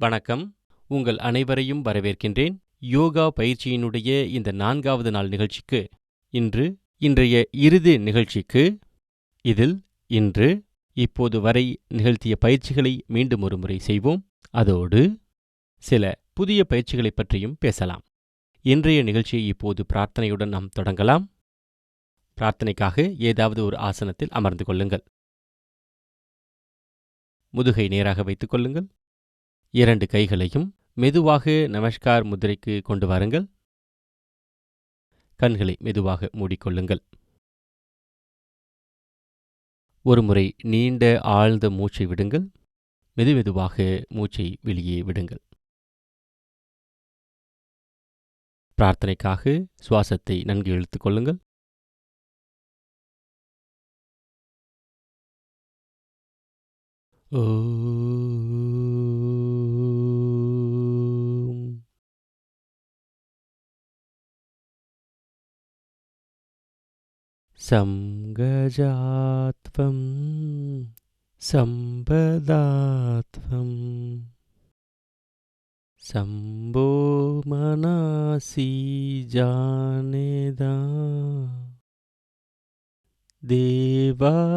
வணக்கம். உங்கள் அனைவரையும் வரவேற்கின்றேன். யோகா பயிற்சியினுடைய இந்த 4வது நாள் நிகழ்ச்சிக்கு இன்றைய இறுதி நிகழ்ச்சிக்கு இதில் இன்று இப்போது வரை நிகழ்த்திய பயிற்சிகளை மீண்டும் ஒரு முறை செய்வோம். அதோடு சில புதிய பயிற்சிகளைப் பற்றியும் பேசலாம். இன்றைய நிகழ்ச்சியை இப்போது பிரார்த்தனையுடன் நாம் தொடங்கலாம். பிரார்த்தனைக்காக ஏதாவது ஒரு ஆசனத்தில் அமர்ந்து கொள்ளுங்கள். முதுகை நேராக வைத்துக் கொள்ளுங்கள். 2 கைகளையும் மெதுவாக நமஸ்கார் முத்திரைக்கு கொண்டு வாருங்கள். கண்களை மெதுவாக மூடிக்கொள்ளுங்கள். ஒருமுறை நீண்ட ஆழ்ந்த மூச்சை விடுங்கள். மெதுமெதுவாக மூச்சை வெளியே விடுங்கள். பிரார்த்தனைக்காக சுவாசத்தை நன்கு இழுத்துக் கொள்ளுங்கள். சம்கஜாத்வம் சம்பதாத்வம் சம்போ மனாசி ஜானேதா தேவாபாகம்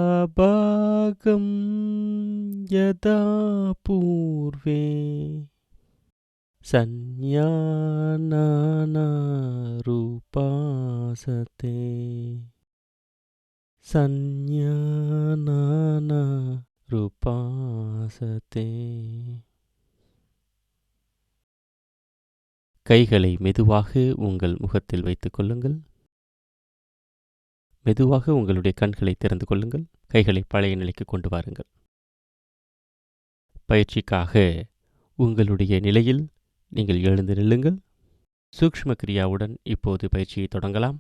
யதா பூர்வே சஞ்ஞானானா ரூபாசதே சஞ்ஞானானா ரூபாசதே. கைகளை மெதுவாக உங்கள் முகத்தில் வைத்துக் கொள்ளுங்கள். மெதுவாக உங்களுடைய கண்களை திறந்து கொள்ளுங்கள். கைகளை பழைய நிலைக்கு கொண்டு வாருங்கள். பயிற்சிக்காக உங்களுடைய நிலையில் நீங்கள் எழுந்து நில்லுங்கள். சூக்ஷ்ம கிரியாவுடன் இப்போது பயிற்சியை தொடங்கலாம்.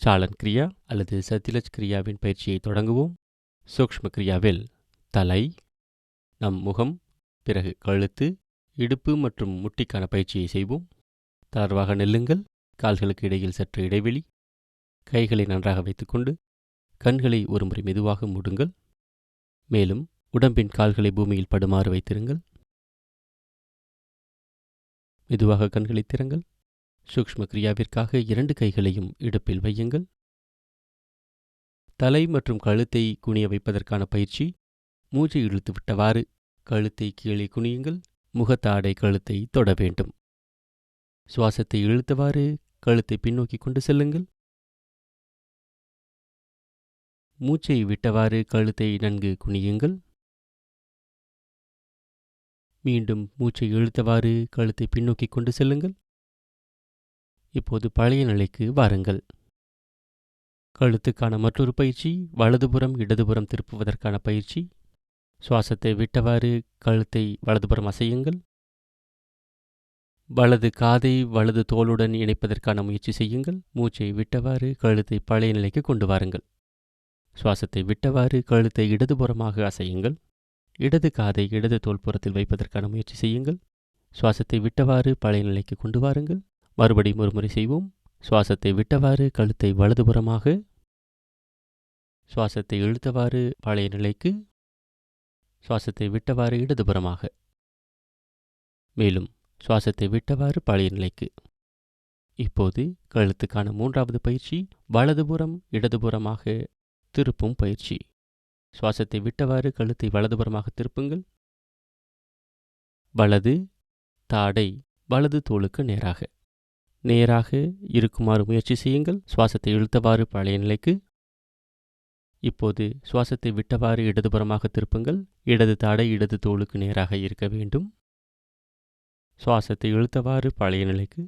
சாலன் கிரியா அல்லது சத்திலஜ் கிரியாவின் பயிற்சியை தொடங்குவோம். சூக்ஷ்ம கிரியாவில் தலை, நம் முகம், பிறகு கழுத்து, இடுப்பு மற்றும் முட்டிக்கான பயிற்சியை செய்வோம். தளர்வாக நில்லுங்கள். கால்களுக்கு இடையில் சற்று இடைவெளி. கைகளை நன்றாக வைத்துக்கொண்டு கண்களை ஒருமுறை மெதுவாக மூடுங்கள். மேலும் உடம்பின் கால்களை பூமியில் படுமாறு வைத்திருங்கள். மெதுவாக கண்களை திறங்கள். சூக்ஷ்ம கிரியாவிற்காக 2 கைகளையும் இடுப்பில் வையுங்கள். தலை மற்றும் கழுத்தை குனிய வைப்பதற்கான பயிற்சி. மூச்சை இழுத்து விட்டவாறு கழுத்தை கீழே குனியுங்கள். முகத்தாடை கழுத்தை தொட வேண்டும். சுவாசத்தை இழுத்தவாறு கழுத்தை பின்னோக்கி கொண்டு செல்லுங்கள். மூச்சை விட்டவாறு கழுத்தை நன்கு குனியுங்கள். மீண்டும் மூச்சை இழுத்தவாறு கழுத்தை பின்னோக்கி கொண்டு செல்லுங்கள். இப்போது பழைய நிலைக்கு வாருங்கள். கழுத்துக்கான மற்றொரு பயிற்சி வலதுபுறம் இடதுபுறம் திருப்புவதற்கான பயிற்சி. சுவாசத்தை விட்டவாறு கழுத்தை வலதுபுறம் அசையுங்கள். வலது காதை வலது தோளுடன் இணைப்பதற்கான முயற்சி செய்யுங்கள். மூச்சை விட்டவாறு கழுத்தை பழைய நிலைக்கு கொண்டு வாருங்கள். சுவாசத்தை விட்டவாறு கழுத்தை இடதுபுறமாக அசையுங்கள். இடது காதை இடது தோள்புறத்தில் வைப்பதற்கான முயற்சி செய்யுங்கள். சுவாசத்தை விட்டவாறு பழைய நிலைக்கு கொண்டு வாருங்கள். மறுபடியும் ஒருமுறை செய்வோம். சுவாசத்தை விட்டவாறு கழுத்தை வலதுபுறமாக, சுவாசத்தை இழுத்தவாறு பழைய நிலைக்கு, சுவாசத்தை விட்டவாறு இடதுபுறமாக, மேலும் சுவாசத்தை விட்டவாறு பழைய நிலைக்கு. இப்போது கழுத்துக்கான 3வது பயிற்சி வலதுபுறம் இடதுபுறமாக திருப்பும் பயிற்சி. சுவாசத்தை விட்டவாறு கழுத்தை வலதுபுறமாக திருப்புங்கள். வலது தாடை வலது தோளுக்கு நேராக இருக்குமாறு முயற்சி செய்யுங்கள். சுவாசத்தை இழுத்தவாறு பழைய நிலைக்கு. இப்போது சுவாசத்தை விட்டவாறு இடதுபுறமாக திருப்புங்கள். இடது தாடை இடது தோளுக்கு நேராக இருக்க வேண்டும். சுவாசத்தை இழுத்தவாறு பழைய நிலைக்கு.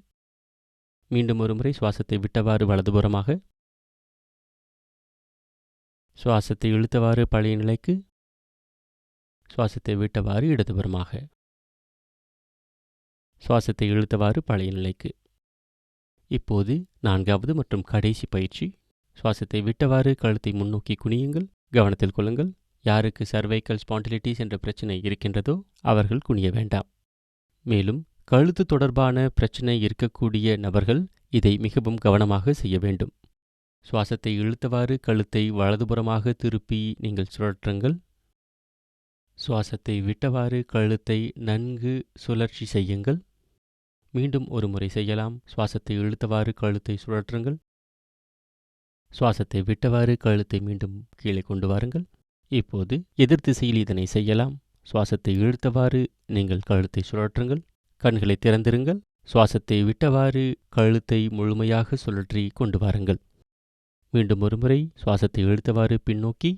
மீண்டும் ஒரு முறை சுவாசத்தை விட்டவாறு வலதுபுறமாக, சுவாசத்தை இழுத்தவாறு பழைய நிலைக்கு, சுவாசத்தை விட்டவாறு இடதுபுறமாக, சுவாசத்தை இழுத்தவாறு பழைய நிலைக்கு. இப்போது 4வது மற்றும் கடைசி பயிற்சி. சுவாசத்தை விட்டவாறு கழுத்தை முன்னோக்கி குனியுங்கள். கவனத்தில் கொள்ளுங்கள். யாருக்கு சர்வைக்கல் ஸ்பாண்டிலிட்டிஸ் என்ற பிரச்சனை இருக்கின்றதோ அவர்கள் குனிய வேண்டாம். மேலும் கழுத்து தொடர்பான பிரச்சனை இருக்கக்கூடிய நபர்கள் இதை மிகவும் கவனமாக செய்ய வேண்டும். சுவாசத்தை இழுத்தவாறு கழுத்தை வலதுபுறமாக திருப்பி நீங்கள் சுழற்றுங்கள். சுவாசத்தை விட்டவாறு கழுத்தை நன்கு சுழற்சி செய்யுங்கள். மீண்டும் ஒரு முறை செய்யலாம். சுவாசத்தை இழுத்தவாறு கழுத்தை சுழற்றுங்கள். சுவாசத்தை விட்டவாறு கழுத்தை மீண்டும் கீழே கொண்டு வாருங்கள். இப்போது எதிர் திசையில் இதனை செய்யலாம். சுவாசத்தை இழுத்தவாறு நீங்கள் கழுத்தை சுழற்றுங்கள். கண்களை திறந்திருங்கள். சுவாசத்தை விட்டவாறு கழுத்தை முழுமையாக சுழற்றி கொண்டு வாருங்கள். மீண்டும் ஒரு முறை சுவாசத்தை இழுத்தவாறு பின்னோக்கி,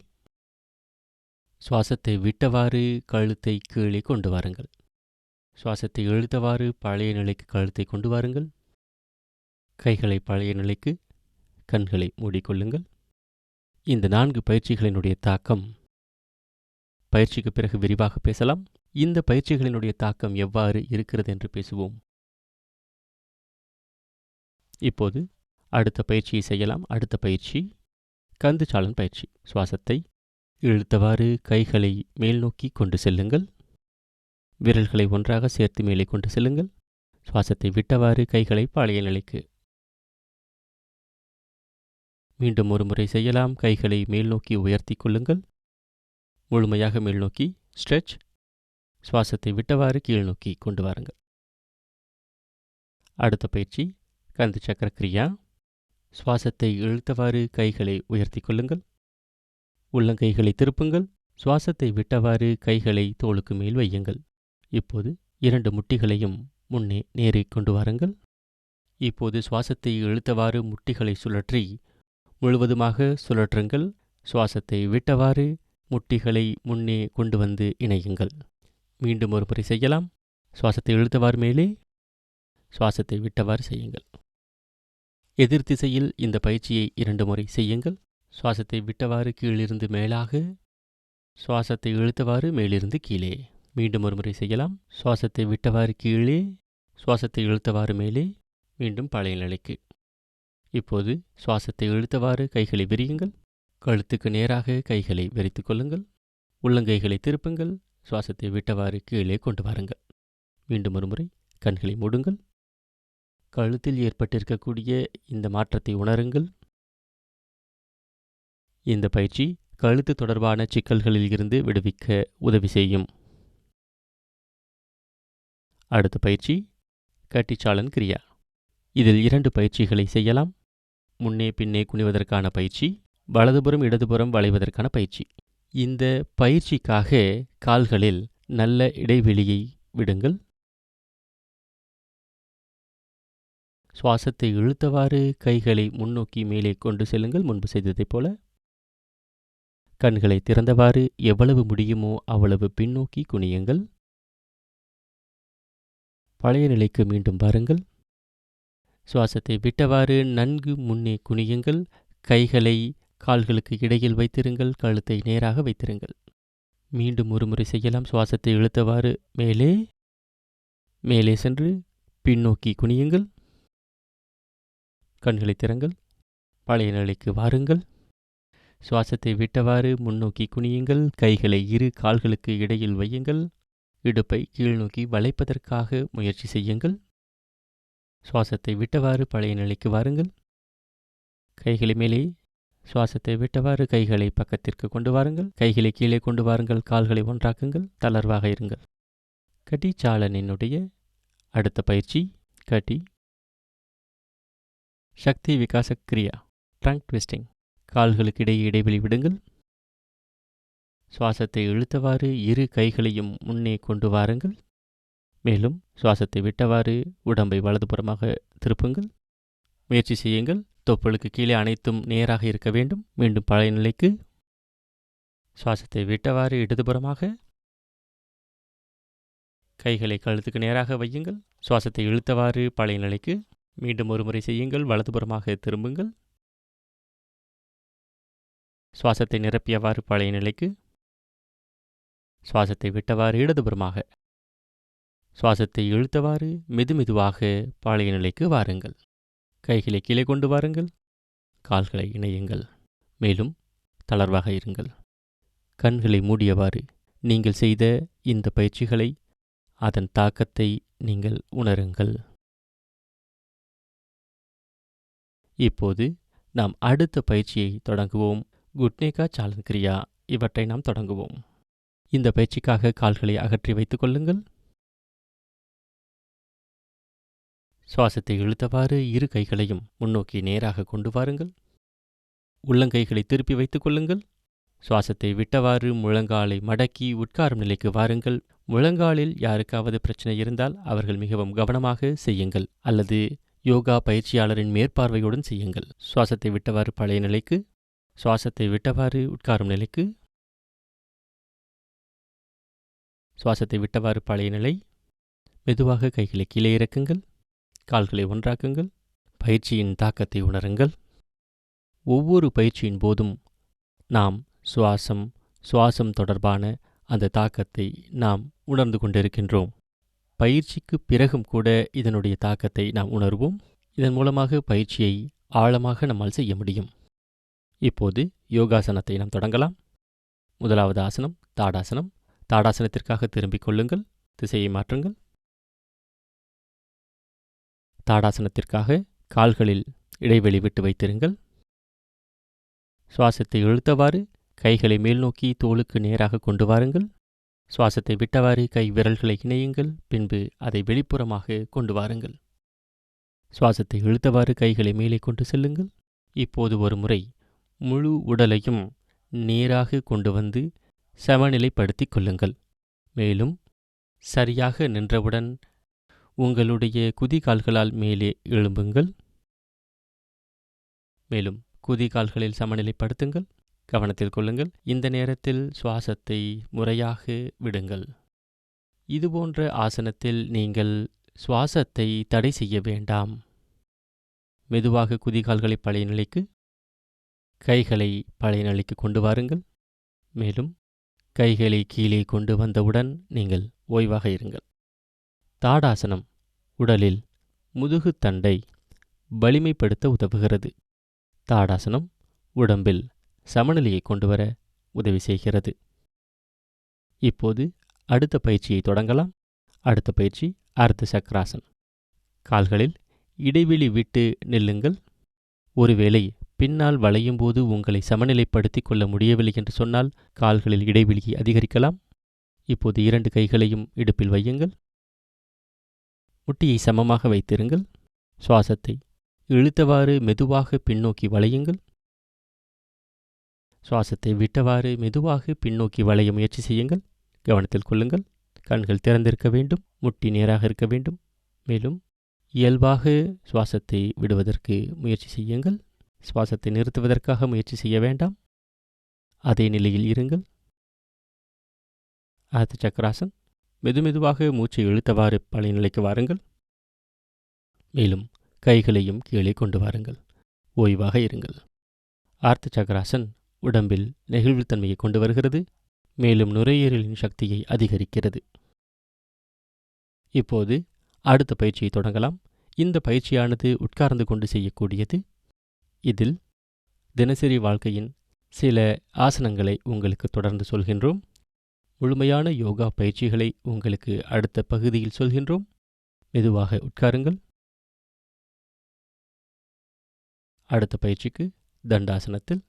சுவாசத்தை விட்டவாறு கழுத்தை கீழே கொண்டு வாருங்கள். சுவாசத்தை இழுத்தவாறு பழைய நிலைக்கு கழுத்தை கொண்டு வாருங்கள். கைகளை பழைய நிலைக்கு, கண்களை மூடிக்கொள்ளுங்கள். இந்த 4 பயிற்சிகளினுடைய தாக்கம் பயிற்சிக்கு பிறகு விரிவாக பேசலாம். இந்த பயிற்சிகளினுடைய தாக்கம் எவ்வாறு இருக்கிறது என்று பேசுவோம். இப்போது அடுத்த பயிற்சியை செய்யலாம். அடுத்த பயிற்சி கந்துச்சாலன் பயிற்சி. சுவாசத்தை இழுத்தவாறு கைகளை மேல் நோக்கி கொண்டு செல்லுங்கள். விரல்களை ஒன்றாக சேர்த்து மேலே கொண்டு செல்லுங்கள். சுவாசத்தை விட்டவாறு கைகளை பழைய நிலைக்கு. மீண்டும் ஒரு முறை செய்யலாம். கைகளை மேல் நோக்கி உயர்த்தி கொள்ளுங்கள். முழுமையாக மேல் நோக்கி ஸ்ட்ரெச். சுவாசத்தை விட்டவாறு கீழ் நோக்கி கொண்டு வாருங்கள். அடுத்த பயிற்சி கந்து சக்கர கிரியா. சுவாசத்தை இழுத்தவாறு கைகளை உயர்த்தி கொள்ளுங்கள். உள்ளங்கைகளை திருப்புங்கள். சுவாசத்தை விட்டவாறு கைகளை தோளுக்கு மேல் வையுங்கள். இப்போது 2 முட்டிகளையும் முன்னே நேரே கொண்டு வாருங்கள். இப்போது சுவாசத்தை இழுத்தவாறு முட்டிகளை சுழற்றி முழுவதுமாக சுழற்றுங்கள். சுவாசத்தை விட்டவாறு முட்டிகளை முன்னே கொண்டு வந்து இணையுங்கள். மீண்டும் ஒரு முறை செய்யலாம். சுவாசத்தை இழுத்தவாறு மேலே, சுவாசத்தை விட்டவாறு செய்யுங்கள். எதிர் திசையில் இந்த பயிற்சியை 2 முறை செய்யுங்கள். சுவாசத்தை விட்டவாறு கீழிருந்து மேலாக, சுவாசத்தை இழுத்தவாறு மேலிருந்து கீழே. மீண்டும் ஒரு முறை செய்யலாம். சுவாசத்தை விட்டவாறு கீழே, சுவாசத்தை இழுத்தவாறு மேலே, மீண்டும் பழைய நிலைக்கு. இப்போது சுவாசத்தை இழுத்தவாறு கைகளை விரியுங்கள். கழுத்துக்கு நேராக கைகளை விரித்து கொள்ளுங்கள். உள்ளங்கைகளை திருப்புங்கள். சுவாசத்தை விட்டவாறு கீழே கொண்டு வாருங்கள். மீண்டும் ஒரு முறை கண்களை மூடுங்கள். கழுத்தில் ஏற்பட்டிருக்கக்கூடிய இந்த மாற்றத்தை உணருங்கள். இந்த பயிற்சி கழுத்து தொடர்பான சிக்கல்களில் இருந்து விடுவிக்க உதவி செய்யும். அடுத்த பயிற்சி கட்டிச்சாலன் கிரியா. இதில் 2 பயிற்சிகளை செய்யலாம். முன்னே பின்னே குனிவதற்கான பயிற்சி, வலதுபுறம் இடதுபுறம் வளைவதற்கான பயிற்சி. இந்த பயிற்சிக்காக கால்களில் நல்ல இடைவெளியை விடுங்கள். சுவாசத்தை இழுத்தவாறு கைகளை முன்னோக்கி மேலே கொண்டு செல்லுங்கள். முன்பு செய்ததைப் போல. கண்களை திறந்தவாறு எவ்வளவு முடியுமோ அவ்வளவு பின்னோக்கி குனியுங்கள். பழைய நிலைக்கு மீண்டும் வாருங்கள். சுவாசத்தை விட்டவாறு நன்கு முன்னே குனியுங்கள். கைகளை கால்களுக்கு இடையில் வைத்திருங்கள். கழுத்தை நேராக வைத்திருங்கள். மீண்டும் ஒரு முறை செய்யலாம். சுவாசத்தை இழுத்தவாறு மேலே மேலே சென்று பின்னோக்கி குனியுங்கள். கண்களை திறங்கள். பழைய நிலைக்கு வாருங்கள். சுவாசத்தை விட்டவாறு முன்னோக்கி குனியுங்கள். கைகளை 2 கால்களுக்கு இடையில் வையுங்கள். இடுப்பை கீழ்நோக்கி வளைப்பதற்காக முயற்சி செய்யுங்கள். சுவாசத்தை விட்டவாறு பழைய நிலைக்கு வாருங்கள். கைகளை மேலே, சுவாசத்தை விட்டவாறு கைகளை பக்கத்திற்கு கொண்டு வாருங்கள். கைகளை கீழே கொண்டு வாருங்கள். கால்களை ஒன்றாக்குங்கள். தளர்வாக இருங்கள். கட்டிச்சாலனினுடைய அடுத்த பயிற்சி கட்டி சக்தி விகாச கிரியா, ட்ரங்க் ட்விஸ்டிங். கால்களுக்கு இடையே இடைவெளி விடுங்கள். சுவாசத்தை இழுத்தவாறு 2 கைகளையும் முன்னே கொண்டு வாருங்கள். மேலும் சுவாசத்தை விட்டவாறு உடம்பை வலதுபுறமாக திருப்புங்கள். முயற்சி செய்யுங்கள். தொப்புளுக்கு கீழே அனைத்தும் நேராக இருக்க வேண்டும். மீண்டும் பழைய நிலைக்கு. சுவாசத்தை விட்டவாறு இடதுபுறமாக. கைகளை கழுத்துக்கு நேராக வையுங்கள். சுவாசத்தை இழுத்தவாறு பழைய நிலைக்கு. மீண்டும் ஒரு முறை செய்யுங்கள். வலதுபுறமாக திரும்புங்கள். சுவாசத்தை நிரப்பியவாறு பழைய நிலைக்கு. சுவாசத்தை விட்டவாறு இடதுபுறமாக. சுவாசத்தை இழுத்தவாறு மெதுமெதுவாக பழைய நிலைக்கு வாருங்கள். கைகளை கீழே கொண்டு வாருங்கள். கால்களை இணையுங்கள். மேலும் தளர்வாக இருங்கள். கண்களை மூடியவாறு நீங்கள் செய்த இந்த பயிற்சிகளை, அதன் தாக்கத்தை நீங்கள் உணருங்கள். இப்போது நாம் அடுத்த பயிற்சியை தொடங்குவோம். குட்னேகா சாலன் கிரியா. இவற்றை நாம் தொடங்குவோம். இந்த பயிற்சிக்காக கால்களை அகற்றி வைத்துக் கொள்ளுங்கள். சுவாசத்தை இழுத்தவாறு இரு கைகளையும் முன்னோக்கி நேராக கொண்டு வாருங்கள். உள்ளங்கைகளை திருப்பி வைத்துக் கொள்ளுங்கள். சுவாசத்தை விட்டவாறு முழங்காலை மடக்கி உட்காரும் நிலைக்கு வாருங்கள். முழங்காலில் யாருக்காவது பிரச்சனை இருந்தால் அவர்கள் மிகவும் கவனமாக செய்யுங்கள், அல்லது யோகா பயிற்சியாளரின் மேற்பார்வையுடன் செய்யுங்கள். சுவாசத்தை விட்டவாறு பழைய நிலைக்கு, சுவாசத்தை விட்டவாறு உட்காரும் நிலைக்கு, சுவாசத்தை விட்டவாறு பழைய நிலை. மெதுவாக கைகளை கீழே இறக்குங்கள், கால்களை ஒன்றாக்குங்கள். பயிற்சியின் தாக்கத்தை உணருங்கள். ஒவ்வொரு பயிற்சியின் போதும் நாம் சுவாசம் தொடர்பான அந்த தாக்கத்தை நாம் உணர்ந்து கொண்டிருக்கின்றோம். பயிற்சிக்கு பிறகும் கூட இதனுடைய தாக்கத்தை நாம் உணர்வோம். இதன் மூலமாக பயிற்சியை ஆழமாக நம்மால் செய்ய முடியும். இப்போது யோகாசனத்தை நாம் தொடங்கலாம். முதலாவது ஆசனம் தாடாசனம். தாடாசனத்திற்காக திரும்பிக் கொள்ளுங்கள், திசையை மாற்றுங்கள். தாடாசனத்திற்காக கால்களில் இடைவெளி விட்டு வைத்திருங்கள். சுவாசத்தை இழுத்தவாறு கைகளை மேல் நோக்கி தோளுக்கு நேராக கொண்டு வாருங்கள். சுவாசத்தை விட்டவாறு கை விரல்களை இணையுங்கள். பின்பு அதை வெளிப்புறமாக கொண்டு வாருங்கள். சுவாசத்தை இழுத்தவாறு கைகளை மேலே கொண்டு செல்லுங்கள். இப்போது ஒரு முறை முழு உடலையும் நேராக கொண்டு வந்து சமநிலைப்படுத்திக் கொள்ளுங்கள். மேலும் சரியாக நின்றவுடன் உங்களுடைய குதிகால்களால் மேலே எழும்புங்கள். மேலும் குதிகால்களில் சமநிலைப்படுத்துங்கள். கவனத்தில் கொள்ளுங்கள், இந்த நேரத்தில் சுவாசத்தை முறையாக விடுங்கள். இதுபோன்ற ஆசனத்தில் நீங்கள் சுவாசத்தை தடை செய்ய வேண்டாம். மெதுவாக குதிகால்களை பழைய நிலைக்கு, கைகளை பழைய நிலைக்கு கொண்டு வாருங்கள். மேலும் கைகளை கீழே கொண்டு வந்தவுடன் நீங்கள் ஓய்வாக இருங்கள். தாடாசனம் உடலில் முதுகுத்தண்டை வலிமைப்படுத்த உதவுகிறது. தாடாசனம் உடம்பில் சமநிலையை கொண்டுவர உதவி செய்கிறது. இப்போது அடுத்த பயிற்சியை தொடங்கலாம். அடுத்த பயிற்சி அர்த்த சக்கராசன். கால்களில் இடைவெளி விட்டு நில்லுங்கள். ஒருவேளை பின்னால் வளையும் போது உங்களை சமநிலைப்படுத்திக் கொள்ள முடியவில்லை என்று சொன்னால் கால்களில் இடைவெளியை அதிகரிக்கலாம். இப்போது 2 கைகளையும் இடுப்பில் வையுங்கள். முட்டியை சமமாக வைத்திருங்கள். சுவாசத்தை இழுத்தவாறு மெதுவாக பின்னோக்கி வளையுங்கள். சுவாசத்தை விட்டவாறு மெதுவாக பின்னோக்கி வளைய முயற்சி செய்யுங்கள். கவனத்தில் கொள்ளுங்கள், கண்கள் திறந்திருக்க வேண்டும், முட்டி நேராக இருக்க வேண்டும். மேலும் இயல்பாக சுவாசத்தை விடுவதற்கு முயற்சி செய்யுங்கள். சுவாசத்தை நிறுத்துவதற்காக முயற்சி செய்ய வேண்டாம். அதே நிலையில் இருங்கள். அர்த்த சக்கராசன். மெதுமெதுவாக மூச்சை இழுத்தவாறு பழைய நிலைக்கு வாருங்கள். மேலும் கைகளையும் கீழே கொண்டு வாருங்கள். ஓய்வாக இருங்கள். அர்த்த சக்கராசன் உடம்பில் நெகிழ்வுத்தன்மையை கொண்டு வருகிறது. மேலும் நுரையீரலின் சக்தியை அதிகரிக்கிறது. இப்போது அடுத்த பயிற்சியை தொடங்கலாம். இந்த பயிற்சியானது உட்கார்ந்து கொண்டு செய்யக்கூடியது. இதில் தினசரி வாழ்க்கையின் சில ஆசனங்களை உங்களுக்கு தொடர்ந்து சொல்கின்றோம். முழுமையான யோகா பயிற்சிகளை உங்களுக்கு அடுத்த பகுதியில் சொல்கின்றோம். மெதுவாக உட்காருங்கள். அடுத்த பயிற்சிக்கு தண்டாசனத்தில்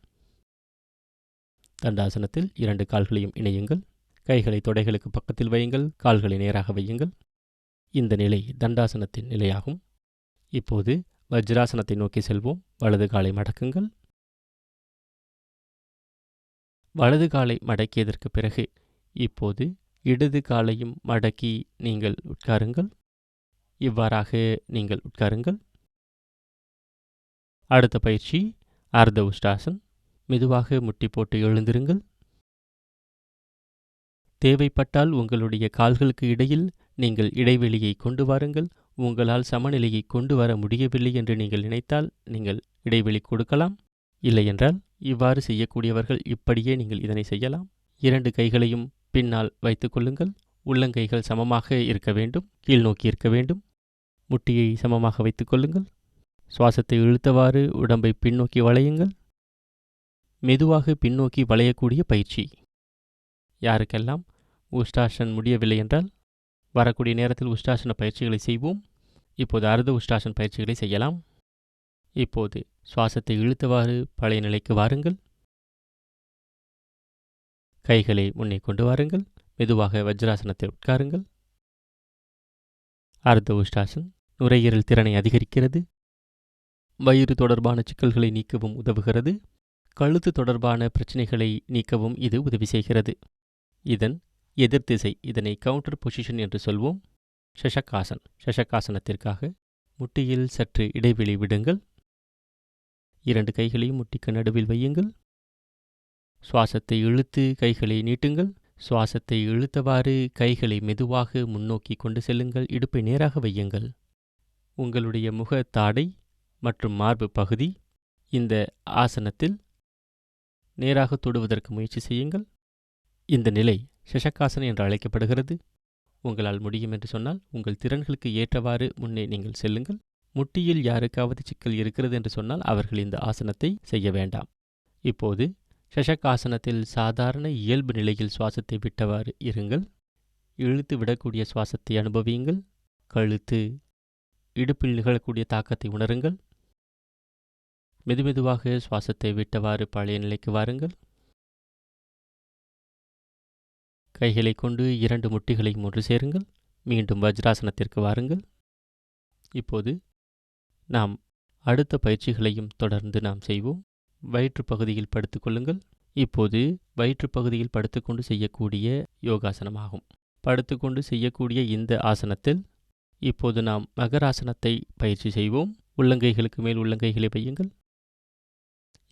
2 கால்களையும் இணையுங்கள். கைகளை தொடைகளுக்கு பக்கத்தில் வையுங்கள். கால்களை நேராக வையுங்கள். இந்த நிலை தண்டாசனத்தின் நிலையாகும். இப்போது வஜ்ராசனத்தை நோக்கி செல்வோம். வலது காலை மடக்குங்கள். வலது காலை மடக்கியதற்கு பிறகு இப்போது இடது காலையும் மடக்கி நீங்கள் உட்காருங்கள். இவ்வாறாக நீங்கள் உட்காருங்கள். அடுத்த பயிற்சி அர்த்த உஷ்டாசன். மெதுவாக முட்டி போட்டு எழுந்திருங்கள். தேவைப்பட்டால் உங்களுடைய கால்களுக்கு இடையில் நீங்கள் இடைவெளியை கொண்டு வாருங்கள். உங்களால் சமநிலையை கொண்டு வர முடியவில்லை என்று நீங்கள் நினைத்தால் நீங்கள் இடைவெளி கொடுக்கலாம். இல்லையென்றால் இவ்வாறு செய்யக்கூடியவர்கள் இப்படியே நீங்கள் இதனை செய்யலாம். 2 கைகளையும் பின்னால் வைத்துக் கொள்ளுங்கள். உள்ளங்கைகள் சமமாக இருக்க வேண்டும், கீழ்நோக்கி இருக்க வேண்டும். முட்டியை சமமாக வைத்துக் கொள்ளுங்கள். சுவாசத்தை இழுத்தவாறு உடம்பை பின்னோக்கி வளையுங்கள். மெதுவாக பின்னோக்கி வளையக்கூடிய பயிற்சி. யாருக்கெல்லாம் உஷ்டாசன் முடியவில்லை என்றால் வரக்கூடிய நேரத்தில் உஷ்டாசன பயிற்சிகளை செய்வோம். இப்போது அர்த்த உஷ்டாசன் பயிற்சிகளை செய்யலாம். இப்போது சுவாசத்தை இழுத்தவாறு பழைய நிலைக்கு வாருங்கள். கைகளை முன்னே கொண்டு வாருங்கள். மெதுவாக வஜ்ராசனத்தில் உட்காருங்கள். அர்த்த உஷ்டாசன் நுரையீரல் திறனை அதிகரிக்கிறது. வயிறு தொடர்பான சிக்கல்களை நீக்கவும் உதவுகிறது. கழுத்து தொடர்பான பிரச்சனைகளை நீக்கவும் இது உதவி செய்கிறது. இதன் எதிர்த்திசை, இதனை கவுண்டர் பொசிஷன் என்று சொல்வோம். ஷஷகாசன். ஷஷகாசனத்திற்காக முட்டியில் சற்று இடைவெளி விடுங்கள். 2 கைகளையும் முட்டிக்கு நடுவில் வையுங்கள். சுவாசத்தை இழுத்து கைகளை நீட்டுங்கள். சுவாசத்தை இழுத்தவாறு கைகளை மெதுவாக முன்னோக்கி கொண்டு செல்லுங்கள். இடுப்பை நேராக வையுங்கள். உங்களுடைய முக தாடை மற்றும் மார்பு பகுதி இந்த ஆசனத்தில் நேராக தொடுவதற்கு முயற்சி செய்யுங்கள். இந்த நிலை ஷஷகாசன் என்று அழைக்கப்படுகிறது. உங்களால் முடியும் என்று சொன்னால் உங்கள் திறன்களுக்கு ஏற்றவாறு முன்னே நீங்கள் செல்லுங்கள். முட்டியில் யாருக்காவது சிக்கல் இருக்கிறது என்று சொன்னால் அவர்கள் இந்த ஆசனத்தை செய்ய வேண்டாம். இப்போது ஷஷகாசனத்தில் சாதாரண இயல்பு நிலையில் சுவாசத்தை விட்டவாறு இருங்கள். இழுத்து விடக்கூடிய சுவாசத்தை அனுபவியுங்கள். கழுத்து, இடுப்பில் நிகழக்கூடிய தாக்கத்தை உணருங்கள். மெதுமெதுவாக சுவாசத்தை விட்டவாறு பழைய நிலைக்கு வாருங்கள். கைகளை கொண்டு 2 முட்டிகளையும் ஒன்று சேருங்கள். மீண்டும் வஜ்ராசனத்திற்கு வாருங்கள். இப்போது நாம் அடுத்த பயிற்சிகளையும் தொடர்ந்து நாம் செய்வோம். வயிற்று பகுதியில் படுத்துக்கொள்ளுங்கள். இப்போது வயிற்று பகுதியில் படுத்துக்கொண்டு செய்யக்கூடிய யோகாசனமாகும். படுத்துக்கொண்டு செய்யக்கூடிய இந்த ஆசனத்தில் இப்போது நாம் மகராசனத்தை பயிற்சி செய்வோம். உள்ளங்கைகளுக்கு மேல் உள்ளங்கைகளை வையுங்கள்.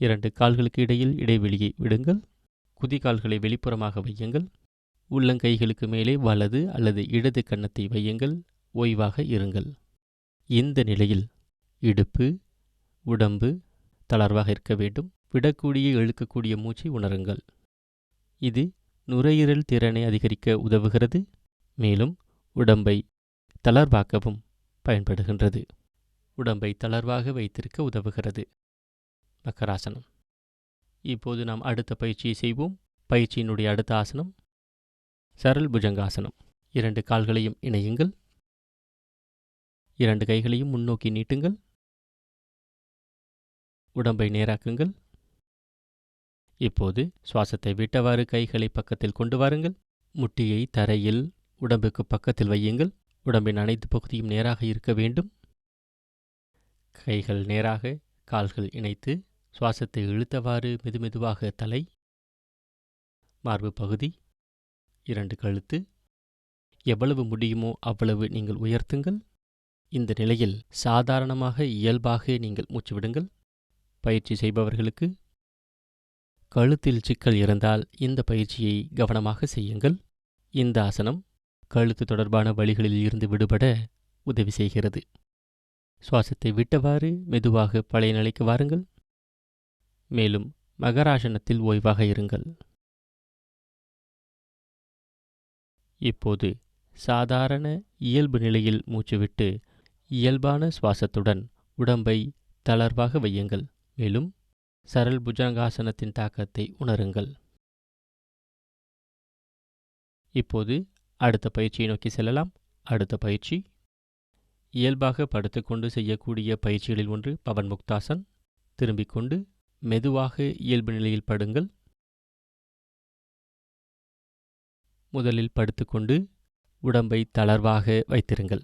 2 கால்களுக்கு இடையில் இடைவெளியை விடுங்கள். குதிகால்களை வெளிப்புறமாக வையுங்கள். உள்ளங்கைகளுக்கு மேலே வலது அல்லது இடது கன்னத்தை வையுங்கள். ஓய்வாக இருங்கள். இந்த நிலையில் இடுப்பு, உடம்பு தளர்வாக இருக்க வேண்டும். விடக்கூடிய இழுக்கக்கூடிய மூச்சை உணருங்கள். இது நுரையீரல் திறனை அதிகரிக்க உதவுகிறது. மேலும் உடம்பை தளர்வாக்கவும் பயன்படுகின்றது. உடம்பை தளர்வாக வைத்திருக்க உதவுகிறது மக்கராசனம். இப்போது நாம் அடுத்த பயிற்சியை செய்வோம். பயிற்சியினுடைய அடுத்த ஆசனம் சரல் புஜங்காசனம். 2 கால்களையும் இணையுங்கள். 2 கைகளையும் முன்னோக்கி நீட்டுங்கள். உடம்பை நேராக்குங்கள். இப்போது சுவாசத்தை விட்டவாறு கைகளை பக்கத்தில் கொண்டு வாருங்கள். முட்டியை தரையில் உடம்புக்கு பக்கத்தில் வையுங்கள். உடம்பின் அனைத்து பகுதியும் நேராக இருக்க வேண்டும். கைகள் நேராக, கால்கள் இணைத்து சுவாசத்தை இழுத்தவாறு மெதுமெதுவாக தலை, மார்பு பகுதி, 2 கழுத்து, எவ்வளவு முடியுமோ அவ்வளவு நீங்கள் உயர்த்துங்கள். இந்த நிலையில் சாதாரணமாக இயல்பாக நீங்கள் மூச்சு விடுங்கள். பயிற்சி செய்பவர்களுக்கு கழுத்தில் சிக்கல் இருந்தால் இந்த பயிற்சியை கவனமாக செய்யுங்கள். இந்த ஆசனம் கழுத்து தொடர்பான வலிகளில் இருந்து விடுபட உதவி செய்கிறது. சுவாசத்தை விட்டவாறு மெதுவாக பழைய நிலைக்கு வாருங்கள். மேலும் மகராசனத்தில் ஓய்வாக இருங்கள். இப்போது சாதாரண இயல்பு நிலையில் மூச்சுவிட்டு இயல்பான சுவாசத்துடன் உடம்பை தளர்வாக வையுங்கள். மேலும் சரல் புஜங்காசனத்தின் தாக்கத்தை உணருங்கள். இப்போது அடுத்த பயிற்சியை நோக்கி செல்லலாம். அடுத்த பயிற்சி இயல்பாக படுத்துக்கொண்டு செய்யக்கூடிய பயிற்சிகளில் ஒன்று பவன் முக்தாசன். திரும்பிக் கொண்டு மெதுவாக இயல்பு நிலையில் படுங்கள். முதலில் படுத்துக்கொண்டு உடம்பை தளர்வாக வைத்திருங்கள்.